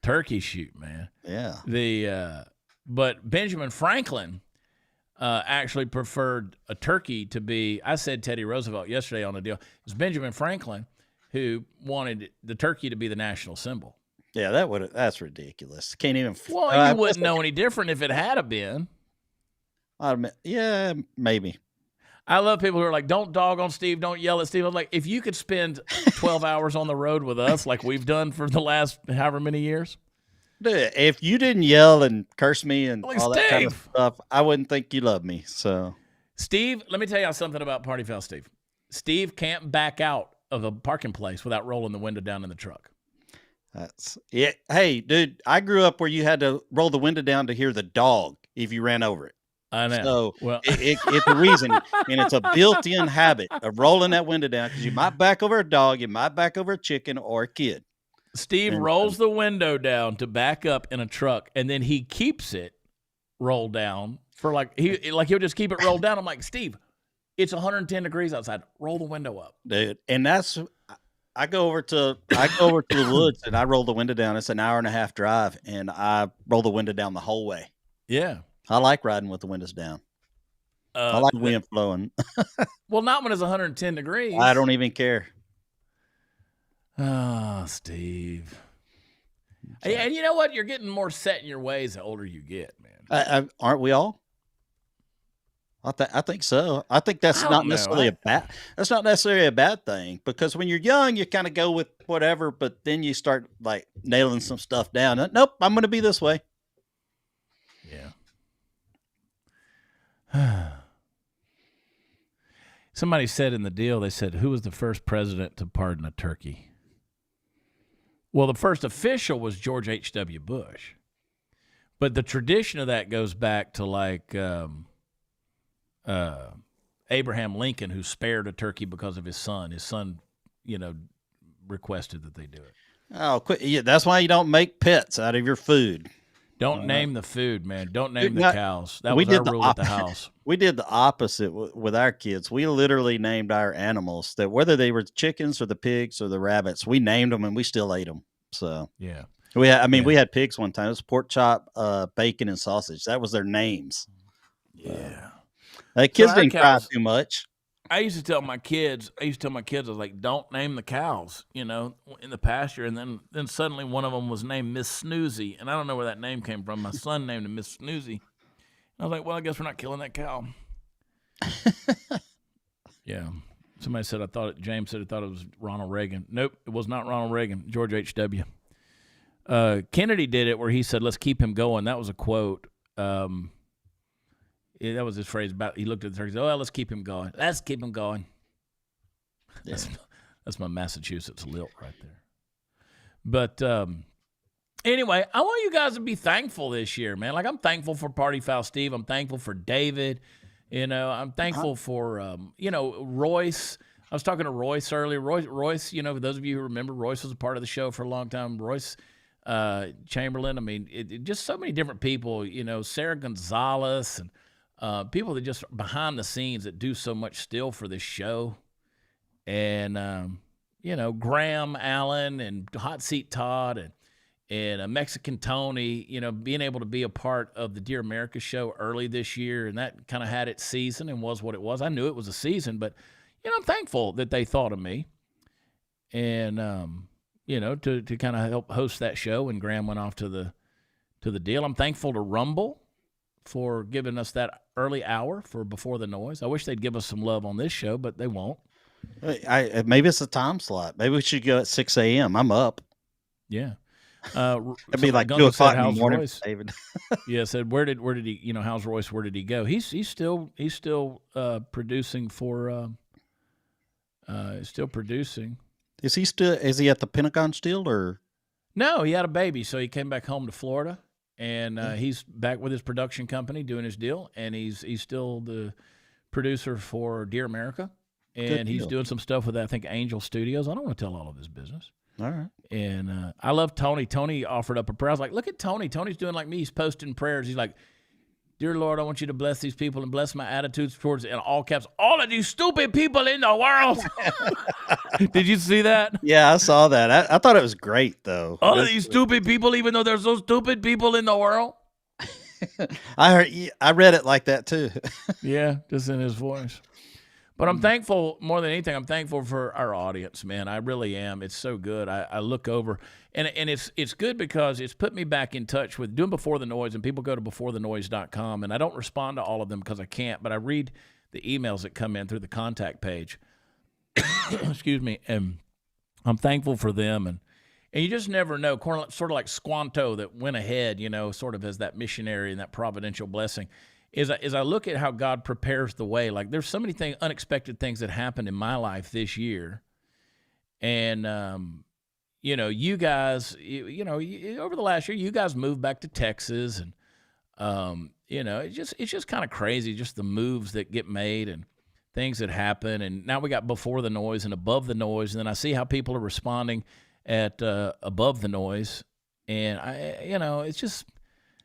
Turkey shoot, man. Yeah. But Benjamin Franklin actually preferred a turkey to be. I said Teddy Roosevelt yesterday on the deal. It was Benjamin Franklin who wanted the turkey to be the national symbol. Yeah, that's ridiculous. Can't even. Well, you wouldn't know any different if it had been. Yeah, maybe. I love people who are like, don't dog on Steve, don't yell at Steve. I'm like, if you could spend 12 hours on the road with us like we've done for the last however many years. Dude, if you didn't yell and curse me and like, all Steve, that kind of stuff, I wouldn't think you loved me. So, Steve, let me tell you something about Party Foul Steve. Steve can't back out of a parking place without rolling the window down in the truck. That's it. Hey, dude, I grew up where you had to roll the window down to hear the dog if you ran over it. I know. So it's a reason, and it's a built-in habit of rolling that window down because you might back over a dog, you might back over a chicken or a kid. Steve rolls the window down to back up in a truck, and then he keeps it rolled down for he'll just keep it rolled down. I'm like, Steve, it's 110 degrees outside. Roll the window up, dude. And I go over to the woods and I roll the window down. It's an hour and a half drive, and I roll the window down the whole way. Yeah. I like riding with the windows down. I like wind flowing. Well, not when it's 110 degrees. I don't even care. Oh, Steve. And you know what? You're getting more set in your ways the older you get, man. Aren't we all? I think so. I think that's not necessarily that's not necessarily a bad thing, because when you're young, you kind of go with whatever, but then you start like nailing some stuff down. Nope, I'm going to be this way. Yeah. Somebody said in the deal, they said, who was the first president to pardon a turkey? Well, the first official was George H.W. Bush. But the tradition of that goes back to like Abraham Lincoln, who spared a turkey because of his son. His son, requested that they do it. Oh, yeah, that's why you don't make pets out of your food. Don't name the food, man. Don't name the cows. That was our rule at the house. We did the opposite with our kids. We literally named our animals, that whether they were the chickens or the pigs or the rabbits, we named them and we still ate them. So yeah, we had pigs one time. It was pork chop, bacon, and sausage. That was their names. Yeah, kids didn't cry too much. I used to tell my kids, I was like, don't name the cows, in the pasture. And then suddenly one of them was named Miss Snoozy. And I don't know where that name came from. My son named him Miss Snoozy. I was like, well, I guess we're not killing that cow. Yeah. Somebody said, James said, I thought it was Ronald Reagan. Nope, it was not Ronald Reagan. George H.W. Kennedy did it where he said, "Let's keep him going." That was a quote. That was his phrase. About he looked at the turkey. Oh, well, let's keep him going. Let's keep him going. Yeah. That's my Massachusetts lilt right there. But anyway, I want you guys to be thankful this year, man. Like I'm thankful for Party Foul Steve. I'm thankful for David. I'm thankful for Royce. I was talking to Royce earlier. Royce, for those of you who remember, Royce was a part of the show for a long time. Royce Chamberlain. I mean, just so many different people. Sarah Gonzalez and people that just behind the scenes that do so much still for this show. And Graham Allen and Hot Seat Todd and Mexican Tony, being able to be a part of the Dear America show early this year, and that kind of had its season and was what it was. I knew it was a season, but I'm thankful that they thought of me, and to kind of help host that show. And Graham went off to the deal. I'm thankful to Rumble for giving us that early hour for Before the Noise. I wish they'd give us some love on this show, but they won't. Maybe it's a time slot. Maybe we should go at 6 a.m. I'm up. Yeah. It'd be like 2 o'clock in the morning, Royce? David. Yeah, said where did he? How's Royce? Where did he go? He's still producing for. Still producing. Is he at the Pentagon still, or? No, he had a baby, so he came back home to Florida, and he's back with his production company doing his deal, and he's still the producer for Dear America. And he's doing some stuff with, I think, Angel Studios. I don't want to tell all of his business. All right. And I love Tony. Tony offered up a prayer. I was like, look at Tony. Tony's doing like me. He's posting prayers. He's like, "Dear Lord, I want you to bless these people and bless my attitudes towards," in all caps, "all of these stupid people in the world." Did you see that? Yeah, I saw that. I thought it was great, though. All of these stupid people, even though there's so stupid people in the world. I read it like that, too. Yeah, just in his voice. But I'm thankful, more than anything, I'm thankful for our audience, man. I really am. It's so good. I look over, and it's good because it's put me back in touch with doing Before the Noise, and people go to beforethenoise.com, and I don't respond to all of them because I can't, but I read the emails that come in through the contact page. Excuse me. And I'm thankful for them, and you just never know, sort of like Squanto that went ahead, sort of as that missionary and that providential blessing. As I look at how God prepares the way, like there's so many unexpected things that happened in my life this year, and you guys, over the last year, you guys moved back to Texas, and it's just kind of crazy, just the moves that get made and things that happen, and now we got Before the Noise and Above the Noise, and then I see how people are responding at Above the Noise, and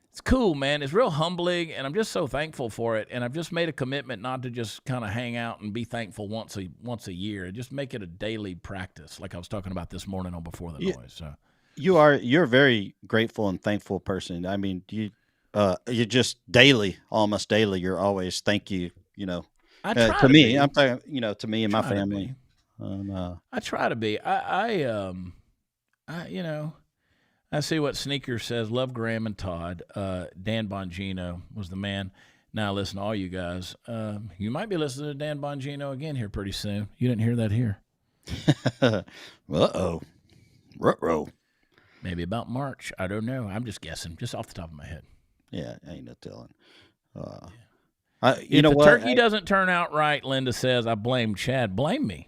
it's cool, man. It's real humbling, and I'm just so thankful for it. And I've just made a commitment not to just kind of hang out and be thankful once a year, and just make it a daily practice, like I was talking about this morning on Before the Noise. So you're a very grateful and thankful person. I mean, you're just almost daily. You're always thank you. I try to me. be. I'm talking, to me and my family. I try to be. I see what Sneaker says. Love Graham and Todd. Dan Bongino was the man. Now listen to all you guys. You might be listening to Dan Bongino again here pretty soon. You didn't hear that here. Uh-oh. Ruh-roh. Maybe about March. I don't know. I'm just guessing, just off the top of my head. Yeah, ain't no telling. If the turkey doesn't turn out right, Linda says, I blame Chad. Blame me.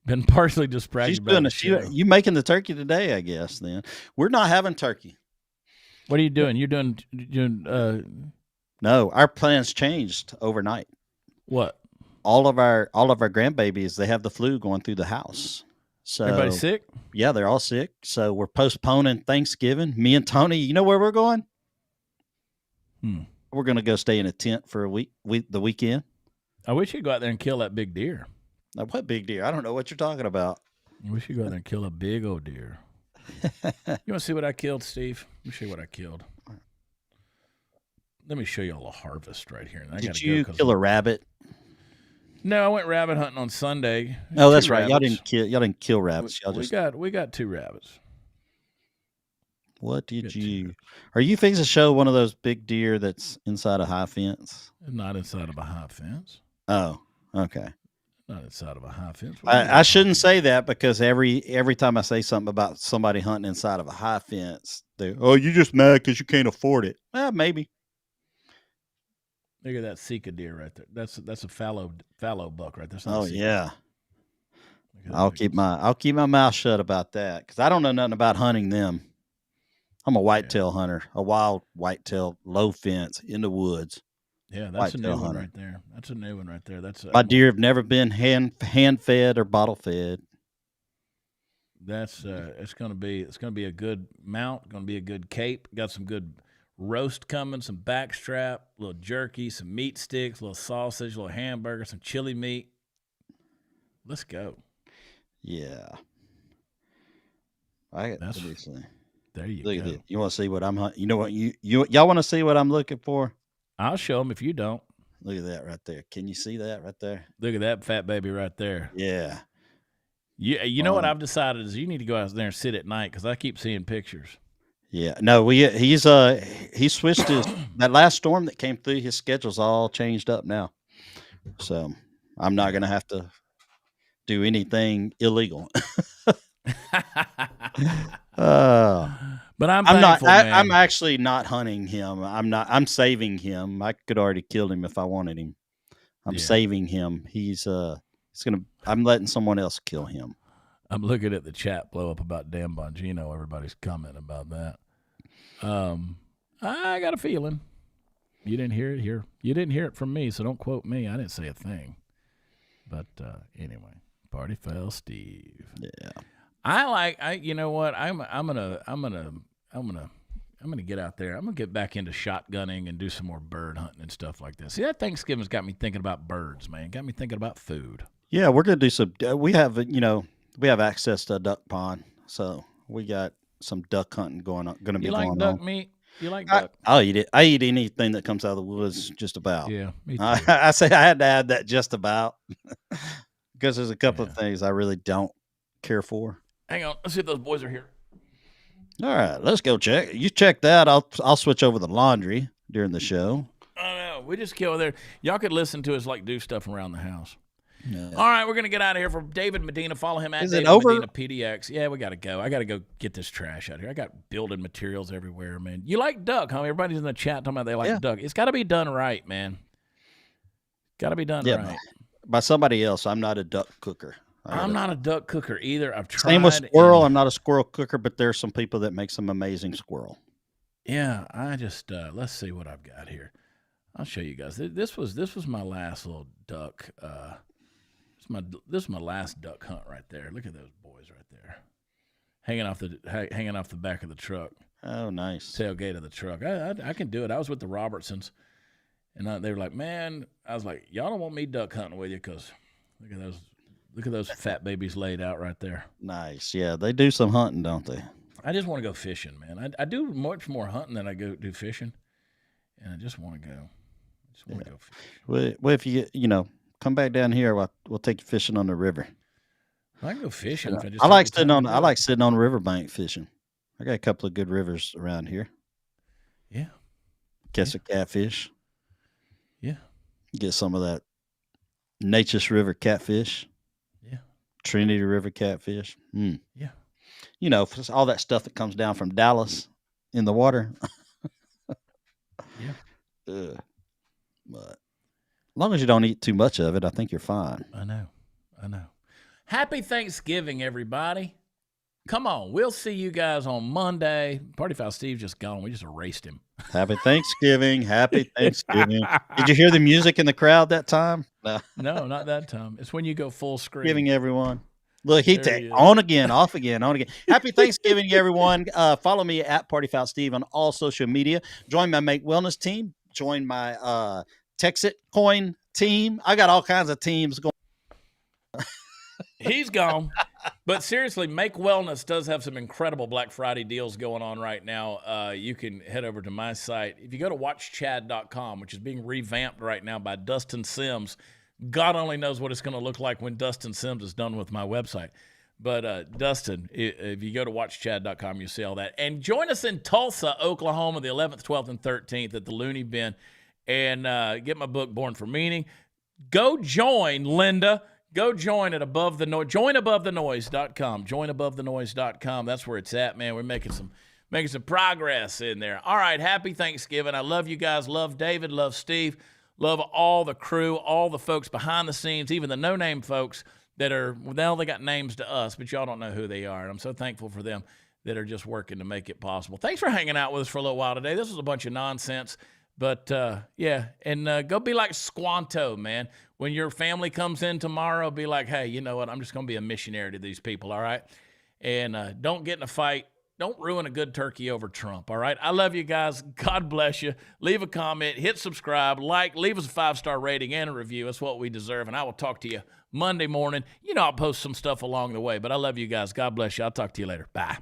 Been partially distracted by the show. You making the turkey today, I guess, then. We're not having turkey. What are you doing? You're doing No, our plans changed overnight. What? All of our grandbabies, they have the flu going through the house. So everybody sick? Yeah, they're all sick. So we're postponing Thanksgiving. Me and Tony, you know where we're going? We're going to go stay in a tent for a week, the weekend. I wish you'd go out there and kill that big deer. Now, what big deer? I don't know what you're talking about. I wish you'd go out there and kill a big old deer. You want to see what I killed, Steve? Let me show you what I killed. Let me show you all a harvest right here. Did you kill a rabbit? No, I went rabbit hunting on Sunday. Oh, that's right. Y'all didn't kill rabbits. We got 2 rabbits. What did you? Are you fixing to show one of those big deer that's inside a high fence? Not inside of a high fence. Oh, okay. Not inside of a high fence. What are you I shouldn't talking say that because every time I say something about somebody hunting inside of a high fence, you just mad because you can't afford it. Well, maybe. Look at that Sika deer right there. That's a fallow buck right there. That's not Oh a Sika. yeah. Look at that I'll big keep my mouth shut about that because I don't know nothing about hunting them. I'm a whitetail hunter, a wild whitetail, low fence in the woods. Yeah, that's a Whitetail new one hunter. right there. That's a new one right there. That's My deer have never been hand fed or bottle fed. That's it's gonna be a good mount. Gonna be a good cape. Got some good roast coming. Some backstrap, a little jerky, some meat sticks, a little sausage, a little hamburger, some chili meat. Let's go. Yeah. Let me see. There you Look go. at it. You want to see what I'm hunting? You know what y'all want to see what I'm looking for? I'll show them if you don't. Look at that right there. Can you see that right there? Look at that fat baby right there. Yeah. You know what I've decided is you need to go out there and sit at night because I keep seeing pictures. Yeah. No, he switched his that last storm that came through. His schedule's all changed up now, so I'm not gonna have to do anything illegal. But I'm not. thankful, man. I'm actually not hunting him. I'm saving him. I could already killed him if I wanted him. I'm saving him. I'm letting someone else kill him. I'm looking at the chat blow up about Dan Bongino. Everybody's commenting about that. I got a feeling you didn't hear it here. You didn't hear it from me, so don't quote me. I didn't say a thing. But anyway, Party Foul Steve. Yeah. You know what? I'm gonna get out there. I'm gonna get back into shotgunning and do some more bird hunting and stuff like that. See, that Thanksgiving's got me thinking about birds, man. Got me thinking about food. Yeah, we're gonna do some. We have access to a duck pond, so we got some duck hunting going on. Going to be going on. You like duck meat? You like duck? I'll eat it. I eat anything that comes out of the woods, just about. Yeah, me too. I say I had to add that just about because there's a couple of things I really don't care for. Hang on, let's see if those boys are here. All right, let's go check. You check that. I'll switch over the laundry during the show. I know. We just kill there. Y'all could listen to us do stuff around the house. Yeah. All right, we're going to get out of here. For David Medina, follow him at David Medina PDX. Yeah, we got to go. I got to go get this trash out here. I got building materials everywhere, man. You like duck, huh? Everybody's in the chat talking about they like duck. It's got to be done right, man. Got to be done right. By somebody else. I'm not a duck cooker. I'm not a duck cooker either. I've tried. Same with squirrel. I'm not a squirrel cooker, but there's some people that make some amazing squirrel. Yeah, I just let's see what I've got here. I'll show you guys. This was my last little duck. This is my last duck hunt right there. Look at those boys right there, hanging off the back of the truck. Oh, nice. Tailgate of the truck. I can do it. I was with the Robertsons, and they were like, "Man," I was like, "Y'all don't want me duck hunting with you because look at those fat babies laid out right there." Nice. Yeah, they do some hunting, don't they? I just want to go fishing, man. I do much more hunting than I go do fishing, and I just want to go. Go fishing. Well, if you come back down here, we'll take you fishing on the river. I can go fishing. I like sitting on the riverbank fishing. I got a couple of good rivers around here. Yeah. Catch a catfish. Yeah. Get some of that Nature's River catfish. Yeah. Trinity River catfish. Yeah. All that stuff that comes down from Dallas in the water. Yeah. But as long as you don't eat too much of it, I think you're fine. I know. Happy Thanksgiving, everybody. Come on. We'll see you guys on Monday. Party Foul Steve's just gone. We just erased him. Happy Thanksgiving. Happy Thanksgiving. Did you hear the music in the crowd that time? No, not that time. It's when you go full screen. Giving everyone. Look, he on again, off again, on again. Happy Thanksgiving, everyone. Follow me at Party Foul Steve on all social media. Join my Make Wellness team. Join my Texit Coin team. I got all kinds of teams going. He's gone. But seriously, Make Wellness does have some incredible Black Friday deals going on right now. You can head over to my site. If you go to watchchad.com, which is being revamped right now by Dustin Sims, God only knows what it's going to look like when Dustin Sims is done with my website. But Dustin, if you go to watchchad.com, you see all that. And join us in Tulsa, Oklahoma, the 11th, 12th, and 13th at the Looney Bin and get my book, Born for Meaning. Go join Linda. Go join at Above the Noise. JoinAboveTheNoise.com. JoinAboveTheNoise.com. That's where it's at, man. We're making some progress in there. All right, happy Thanksgiving. I love you guys. Love David. Love Steve. Love all the crew, all the folks behind the scenes, even the no-name folks that are, well, they got names to us, but y'all don't know who they are. And I'm so thankful for them that are just working to make it possible. Thanks for hanging out with us for a little while today. This was a bunch of nonsense. But, yeah, and go be like Squanto, man. When your family comes in tomorrow, be like, hey, you know what? I'm just going to be a missionary to these people, all right? And don't get in a fight. Don't ruin a good turkey over Trump, all right? I love you guys. God bless you. Leave a comment. Hit subscribe. Like. Leave us a 5-star rating and a review. That's what we deserve. And I will talk to you Monday morning. You know, I'll post some stuff along the way. But I love you guys. God bless you. I'll talk to you later. Bye.